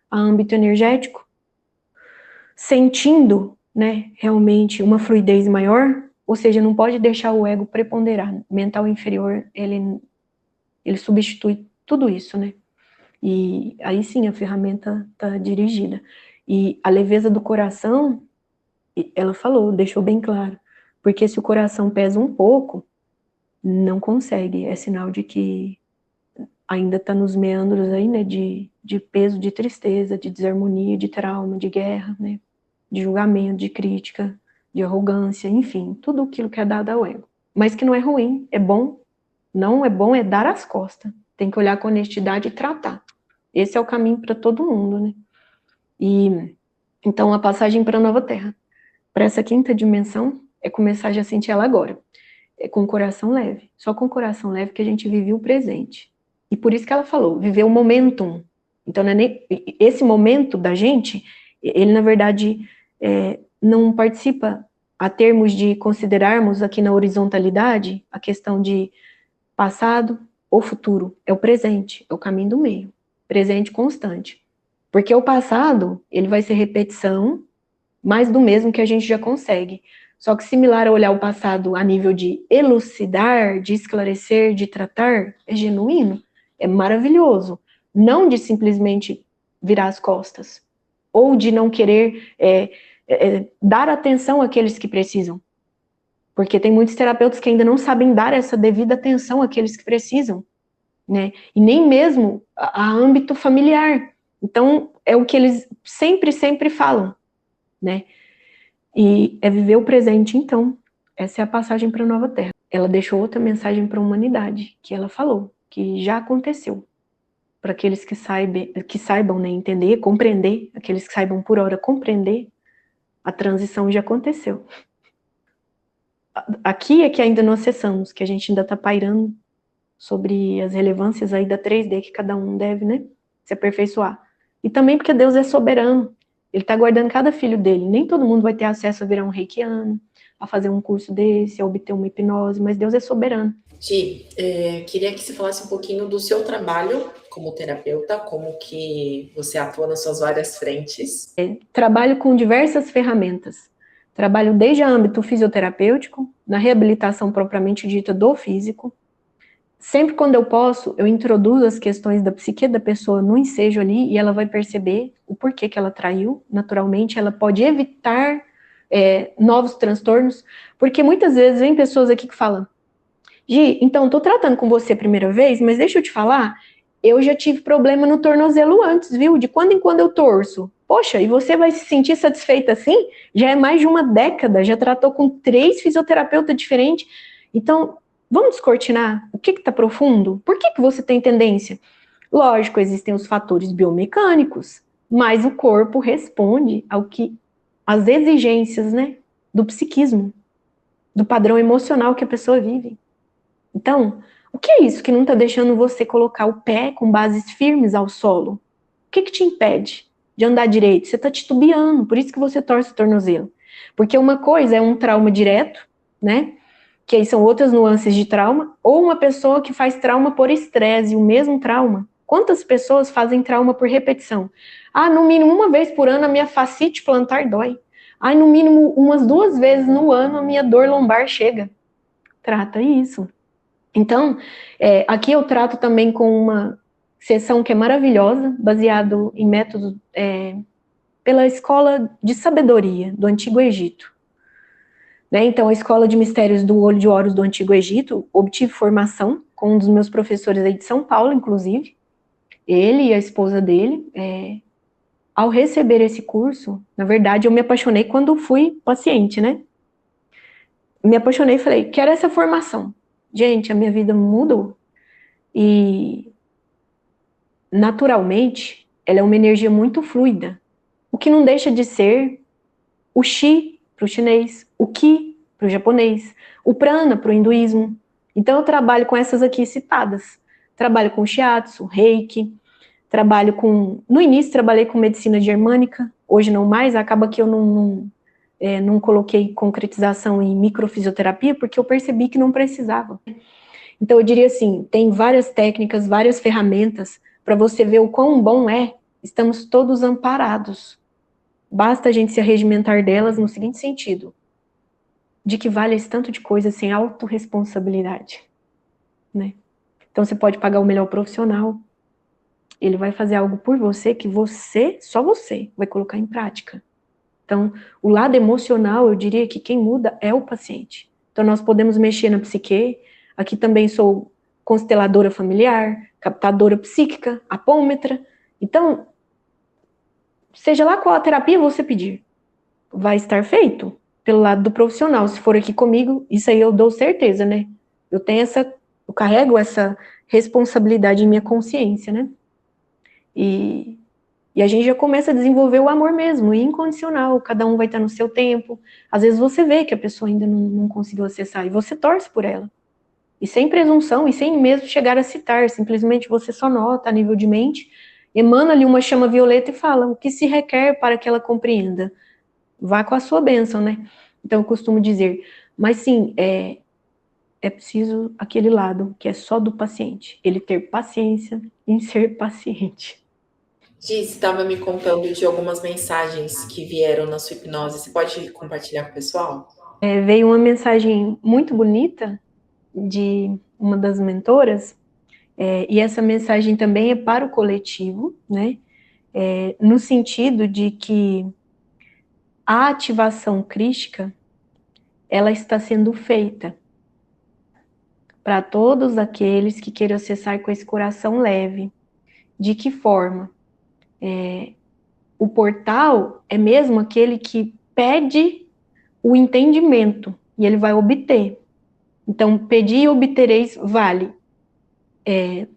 a âmbito energético, sentindo, né, realmente uma fluidez maior, ou seja, não pode deixar o ego preponderar. Mental inferior, ele substitui tudo isso, né? E aí sim a ferramenta está dirigida. E a leveza do coração, ela falou, deixou bem claro, porque se o coração pesa um pouco, não consegue, é sinal de que ainda está nos meandros aí, né, de peso, de tristeza, de desarmonia, de trauma, de guerra, né, de julgamento, de crítica, de arrogância, enfim, tudo aquilo que é dado ao ego. Mas que não é ruim, é bom, não é bom é dar as costas, tem que olhar com honestidade e tratar. Esse é o caminho para todo mundo, né. E então a passagem para a nova terra, para essa quinta dimensão, é começar já a sentir ela agora. É com o coração leve. Só com o coração leve que a gente vive o presente. E por isso que ela falou, viver o momentum. Então, não é nem, esse momento da gente, ele na verdade não participa a termos de considerarmos aqui na horizontalidade a questão de passado ou futuro. É o presente, é o caminho do meio. Presente constante. Porque o passado, ele vai ser repetição, mais do mesmo que a gente já consegue. Só que similar a olhar o passado a nível de elucidar, de esclarecer, de tratar, é genuíno, é maravilhoso. Não de simplesmente virar as costas, ou de não querer dar atenção àqueles que precisam. Porque tem muitos terapeutas que ainda não sabem dar essa devida atenção àqueles que precisam, né? E nem mesmo a âmbito familiar. Então, é o que eles sempre falam, né? E é viver o presente, então. Essa é a passagem para a nova terra. Ela deixou outra mensagem para a humanidade, que ela falou, que já aconteceu. Para aqueles que saibam, né, entender, compreender, aqueles que saibam por hora compreender, a transição já aconteceu. Aqui é que ainda não acessamos, que a gente ainda está pairando sobre as relevâncias aí da 3D, que cada um deve, né, se aperfeiçoar. E também porque Deus é soberano. Ele está guardando cada filho dele. Nem todo mundo vai ter acesso a virar um reikiano, a fazer um curso desse, a obter uma hipnose, mas Deus é soberano. Gi, queria que você falasse um pouquinho do seu trabalho como terapeuta, como que você atua nas suas várias frentes. Trabalho com diversas ferramentas. Trabalho desde o âmbito fisioterapêutico, na reabilitação propriamente dita do físico. Sempre quando eu posso, eu introduzo as questões da psique da pessoa no ensejo ali e ela vai perceber o porquê que ela traiu. Naturalmente, ela pode evitar novos transtornos, porque muitas vezes vem pessoas aqui que falam: Gi, então, tô tratando com você a primeira vez, mas deixa eu te falar, eu já tive problema no tornozelo antes, viu? De quando em quando eu torço. Poxa, e você vai se sentir satisfeita assim? Já é mais de uma década, já tratou com 3 fisioterapeutas diferentes. Então, vamos descortinar o que está profundo? Por que você tem tendência? Lógico, existem os fatores biomecânicos, mas o corpo responde ao que as exigências, né, do psiquismo, do padrão emocional que a pessoa vive. Então, o que é isso que não está deixando você colocar o pé com bases firmes ao solo? O que te impede de andar direito? Você está titubeando, por isso que você torce o tornozelo. Porque uma coisa é um trauma direto, né? Que aí são outras nuances de trauma, ou uma pessoa que faz trauma por estresse, o mesmo trauma. Quantas pessoas fazem trauma por repetição? Ah, no mínimo uma vez por ano a minha fascite plantar dói. Ah, no mínimo umas 2 vezes no ano a minha dor lombar chega. Trata isso. Então, aqui eu trato também com uma sessão que é maravilhosa, baseado em métodos pela Escola de Sabedoria do Antigo Egito. Né? Então, a Escola de Mistérios do Olho de Horus do Antigo Egito, obtive formação com um dos meus professores aí de São Paulo, inclusive, ele e a esposa dele. Ao receber esse curso, na verdade, eu me apaixonei quando fui paciente, né? Me apaixonei e falei, quero essa formação. Gente, a minha vida mudou. E, naturalmente, ela é uma energia muito fluida. O que não deixa de ser o Qi para o chinês, o Qi para o japonês, o Prana para o hinduísmo. Então, eu trabalho com essas aqui citadas. Trabalho com Shiatsu, Reiki, trabalho com... No início, trabalhei com medicina germânica, hoje não mais, acaba que eu não coloquei concretização em microfisioterapia, porque eu percebi que não precisava. Então, eu diria assim, tem várias técnicas, várias ferramentas, para você ver o quão bom é, estamos todos amparados. Basta a gente se arregimentar delas no seguinte sentido: de que vale esse tanto de coisa sem autorresponsabilidade, né? Então você pode pagar o melhor profissional, ele vai fazer algo por você que você, só você, vai colocar em prática. Então, o lado emocional, eu diria que quem muda é o paciente. Então, nós podemos mexer na psique. Aqui também sou consteladora familiar, captadora psíquica, apômetra. Então, seja lá qual a terapia você pedir, vai estar feito pelo lado do profissional. Se for aqui comigo, isso aí eu dou certeza, né? Eu carrego essa responsabilidade em minha consciência, né? E a gente já começa a desenvolver o amor mesmo, incondicional, cada um vai estar no seu tempo. Às vezes você vê que a pessoa ainda não conseguiu acessar, e você torce por ela. E sem presunção, e sem mesmo chegar a citar, simplesmente você só nota a nível de mente, emana ali uma chama violeta e fala o que se requer para que ela compreenda. Vá com a sua bênção, né? Então eu costumo dizer, mas sim, é preciso aquele lado que é só do paciente, ele ter paciência em ser paciente. Giz, estava me contando de algumas mensagens que vieram na sua hipnose. Você pode compartilhar com o pessoal? Veio uma mensagem muito bonita de uma das mentoras, e essa mensagem também é para o coletivo, né? No sentido de que a ativação crística, ela está sendo feita para todos aqueles que queiram acessar com esse coração leve. De que forma? O portal é mesmo aquele que pede o entendimento, e ele vai obter. Então, pedir e obtereis vale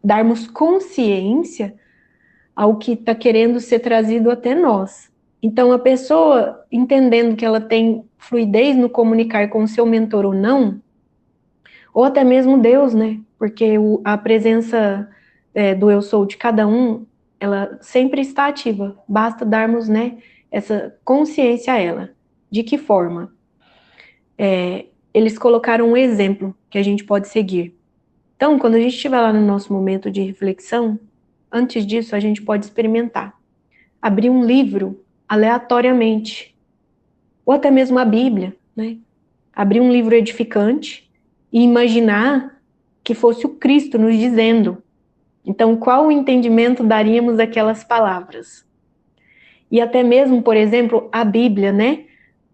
darmos consciência ao que está querendo ser trazido até nós. Então, a pessoa, entendendo que ela tem fluidez no comunicar com o seu mentor ou não, ou até mesmo Deus, né? Porque a presença do eu sou de cada um, ela sempre está ativa. Basta darmos, né, essa consciência a ela. De que forma? Eles colocaram um exemplo que a gente pode seguir. Então, quando a gente estiver lá no nosso momento de reflexão, antes disso, a gente pode experimentar. Abrir um livro aleatoriamente, ou até mesmo a Bíblia, né? Abrir um livro edificante e imaginar que fosse o Cristo nos dizendo. Então, qual o entendimento daríamos daquelas palavras? E até mesmo, por exemplo, a Bíblia, né?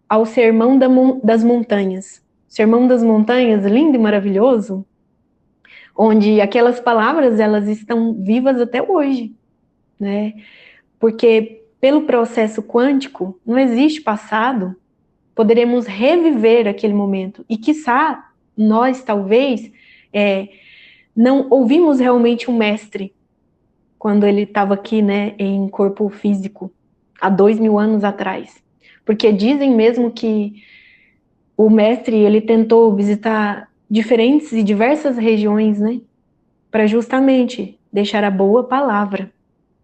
Ao Sermão das Montanhas. Sermão das Montanhas, lindo e maravilhoso, onde aquelas palavras, elas estão vivas até hoje, né? Porque pelo processo quântico, não existe passado, poderemos reviver aquele momento. E, quiçá, nós, talvez, não ouvimos realmente um mestre quando ele estava aqui, né, em corpo físico, há 2000 anos atrás. Porque dizem mesmo que o mestre, ele tentou visitar diferentes e diversas regiões, né, para justamente deixar a boa palavra.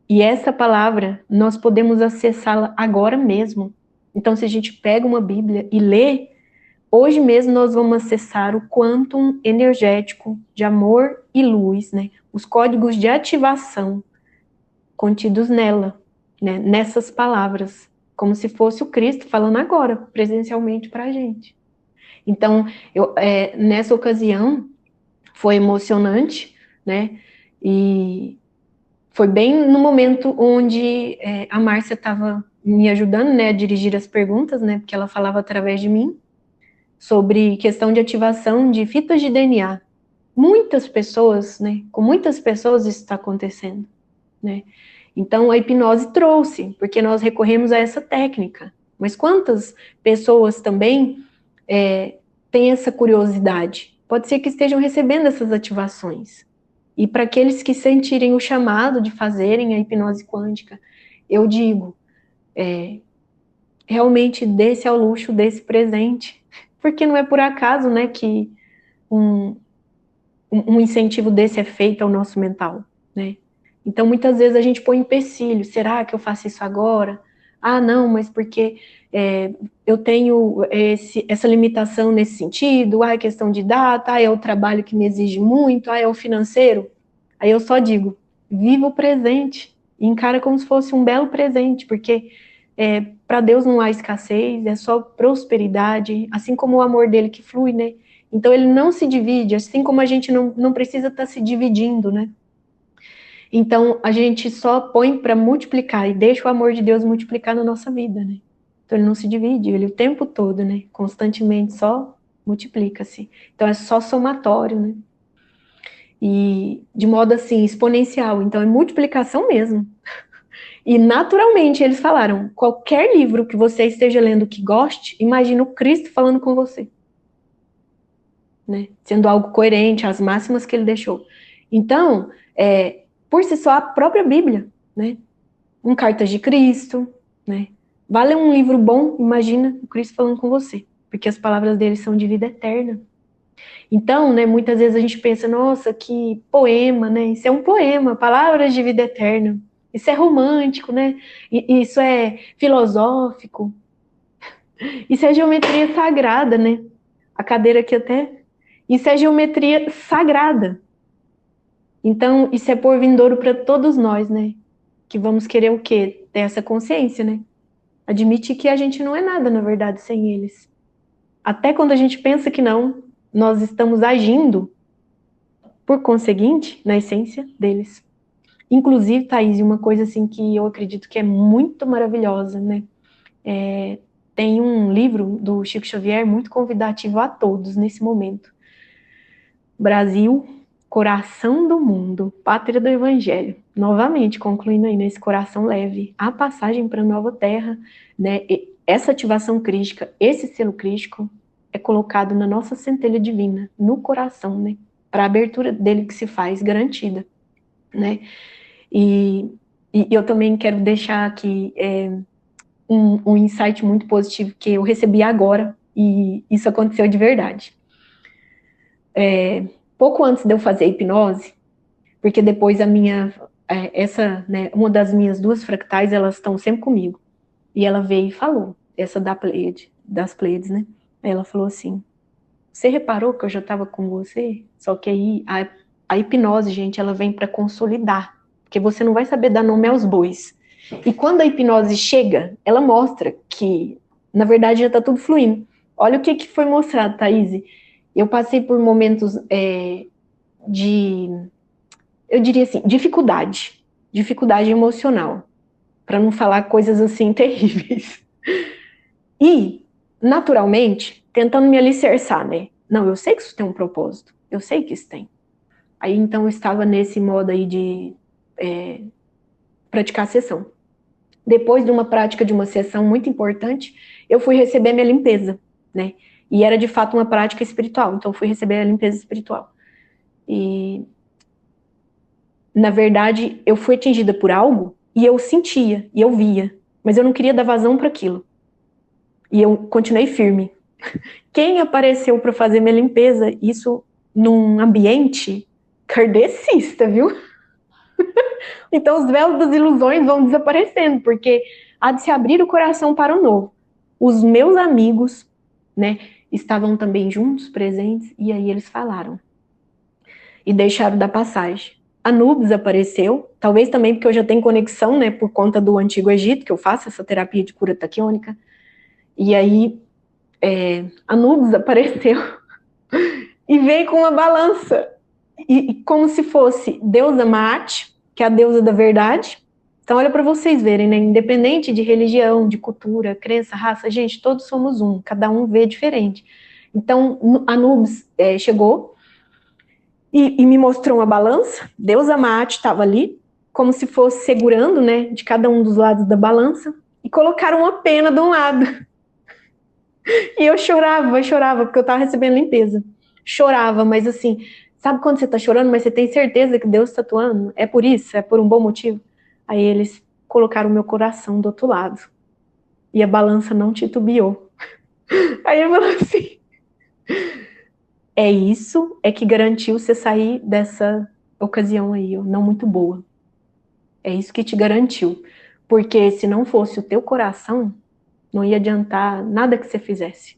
E essa palavra, nós podemos acessá-la agora mesmo. Então, se a gente pega uma Bíblia e lê, hoje mesmo nós vamos acessar o quantum energético de amor e luz, né? Os códigos de ativação contidos nela, né? Nessas palavras, como se fosse o Cristo falando agora, presencialmente para a gente. Então, nessa ocasião, foi emocionante, né? E foi bem no momento onde a Márcia estava me ajudando, né, a dirigir as perguntas, né, porque ela falava através de mim, sobre questão de ativação de fitas de DNA. Muitas pessoas, né, com muitas pessoas isso está acontecendo, né. Então a hipnose trouxe, porque nós recorremos a essa técnica. Mas quantas pessoas também têm essa curiosidade? Pode ser que estejam recebendo essas ativações. E para aqueles que sentirem o chamado de fazerem a hipnose quântica, eu digo, realmente desse ao luxo desse presente, porque não é por acaso, né, que um incentivo desse é feito ao nosso mental, né? Então, muitas vezes a gente põe empecilho, será que eu faço isso agora? Ah, não, mas porque eu tenho essa limitação nesse sentido, é questão de data, é o trabalho que me exige muito, é o financeiro. Aí eu só digo, viva o presente, e encara como se fosse um belo presente, porque para Deus não há escassez, é só prosperidade, assim como o amor dele que flui, né? Então ele não se divide, assim como a gente não precisa estar se dividindo, né? Então a gente só põe para multiplicar e deixa o amor de Deus multiplicar na nossa vida, né? Então ele não se divide, ele o tempo todo, né? Constantemente só multiplica-se. Então é só somatório, né? E de modo assim exponencial, então é multiplicação mesmo. E naturalmente eles falaram: qualquer livro que você esteja lendo que goste, imagina o Cristo falando com você, né? Sendo algo coerente às máximas que ele deixou. Então, por si só, a própria Bíblia, né? Cartas de Cristo, né? Vale um livro bom, imagina o Cristo falando com você, porque as palavras dele são de vida eterna. Então, né, muitas vezes a gente pensa, nossa, que poema, né? Isso é um poema, palavras de vida eterna. Isso é romântico, né? Isso é filosófico. Isso é geometria sagrada, né? A cadeira aqui até. Isso é geometria sagrada. Então, isso é por vindouro para todos nós, né? Que vamos querer o quê? Ter essa consciência, né? Admite que a gente não é nada, na verdade, sem eles. Até quando a gente pensa que não, nós estamos agindo, por conseguinte, na essência deles. Inclusive, Thaís, uma coisa assim que eu acredito que é muito maravilhosa, né? Tem um livro do Chico Xavier muito convidativo a todos nesse momento. Brasil, coração do mundo, pátria do evangelho. Novamente, concluindo aí nesse coração leve, a passagem para a nova terra, né? Essa ativação crística, esse selo crístico é colocado na nossa centelha divina, no coração, né? Para a abertura dele que se faz garantida, né? E eu também quero deixar aqui um insight muito positivo que eu recebi agora, e isso aconteceu de verdade. Pouco antes de eu fazer a hipnose, porque depois né, uma das minhas duas fractais, elas estão sempre comigo, e ela veio e falou, essa das Pleiades, né? Aí ela falou assim: você reparou que eu já estava com você? Só que aí a hipnose, gente, ela vem para consolidar, porque você não vai saber dar nome aos bois. E quando a hipnose chega, ela mostra que, na verdade, já está tudo fluindo. Olha o que foi mostrado, Thaís. Eu passei por momentos eu diria assim, dificuldade emocional, para não falar coisas assim terríveis. E, naturalmente, tentando me alicerçar, né? Não, eu sei que isso tem um propósito, eu sei que isso tem. Aí, então, eu estava nesse modo aí de praticar a sessão. Depois de uma prática de uma sessão muito importante, eu fui receber minha limpeza, né? E era, de fato, uma prática espiritual, então eu fui receber a limpeza espiritual. E, na verdade, eu fui atingida por algo e eu sentia, e eu via, mas eu não queria dar vazão para aquilo. E eu continuei firme. Quem apareceu para fazer minha limpeza? Isso num ambiente kardecista, viu? Então os véus das ilusões vão desaparecendo, porque há de se abrir o coração para o novo. Os meus amigos, né, estavam também juntos, presentes, e aí eles falaram. E deixaram da passagem. Anubis apareceu, talvez também porque eu já tenho conexão, né, por conta do Antigo Egito, que eu faço essa terapia de cura taquiônica. E aí, Anubis apareceu e veio com uma balança. E como se fosse deusa Maat, que é a deusa da verdade. Então, olha para vocês verem, né? Independente de religião, de cultura, crença, raça, gente, todos somos um, cada um vê diferente. Então, Anubis chegou e me mostrou uma balança, deusa Maat estava ali, como se fosse segurando, né, de cada um dos lados da balança, e colocaram uma pena de um lado. E eu chorava, porque eu estava recebendo limpeza. Chorava, mas assim, sabe quando você está chorando, mas você tem certeza que Deus está atuando? É por isso? É por um bom motivo? Aí eles colocaram o meu coração do outro lado. E a balança não titubeou. Aí eu falei assim, isso que garantiu você sair dessa ocasião aí, ó, não muito boa. É isso que te garantiu. Porque se não fosse o teu coração, não ia adiantar nada que você fizesse.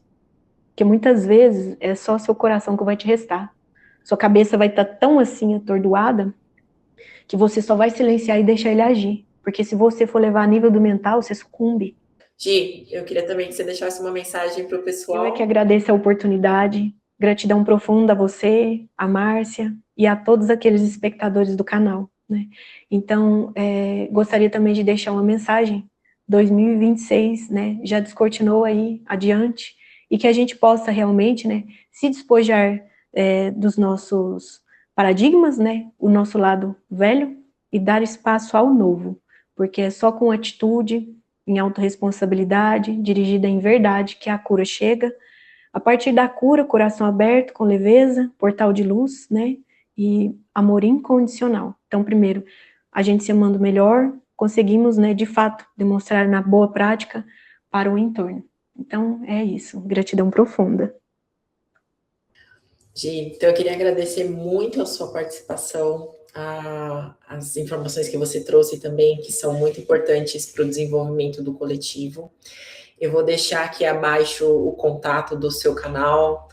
Porque muitas vezes é só seu coração que vai te restar. Sua cabeça vai estar tão assim atordoada que você só vai silenciar e deixar ele agir. Porque se você for levar a nível do mental, você sucumbe. Gi, eu queria também que você deixasse uma mensagem para o Eu é que pessoal. agradeço a oportunidade, gratidão profunda a você, a Márcia e a todos aqueles espectadores do canal, né? Então, gostaria também de deixar uma mensagem. 2026, né, já descortinou aí adiante, e que a gente possa realmente, né, se despojar dos nossos paradigmas, né, o nosso lado velho, e dar espaço ao novo, porque é só com atitude, em autorresponsabilidade, dirigida em verdade, que a cura chega. A partir da cura, coração aberto, com leveza, portal de luz, né? E amor incondicional. Então, primeiro, a gente se amando melhor, conseguimos, né, de fato, demonstrar na boa prática para o entorno. Então, é isso. Gratidão profunda. Gi, então eu queria agradecer muito a sua participação, as informações que você trouxe também, que são muito importantes para o desenvolvimento do coletivo. Eu vou deixar aqui abaixo o contato do seu canal,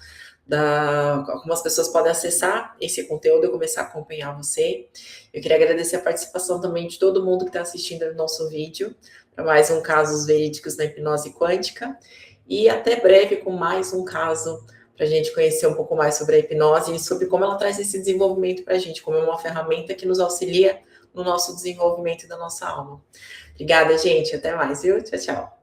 como as pessoas podem acessar esse conteúdo e começar a acompanhar você. Eu queria agradecer a participação também de todo mundo que está assistindo o nosso vídeo, para mais um Casos Verídicos da Hipnose Quântica, e até breve com mais um caso, para a gente conhecer um pouco mais sobre a hipnose e sobre como ela traz esse desenvolvimento para a gente, como é uma ferramenta que nos auxilia no nosso desenvolvimento da nossa alma. Obrigada, gente. Até mais, viu? Tchau, tchau.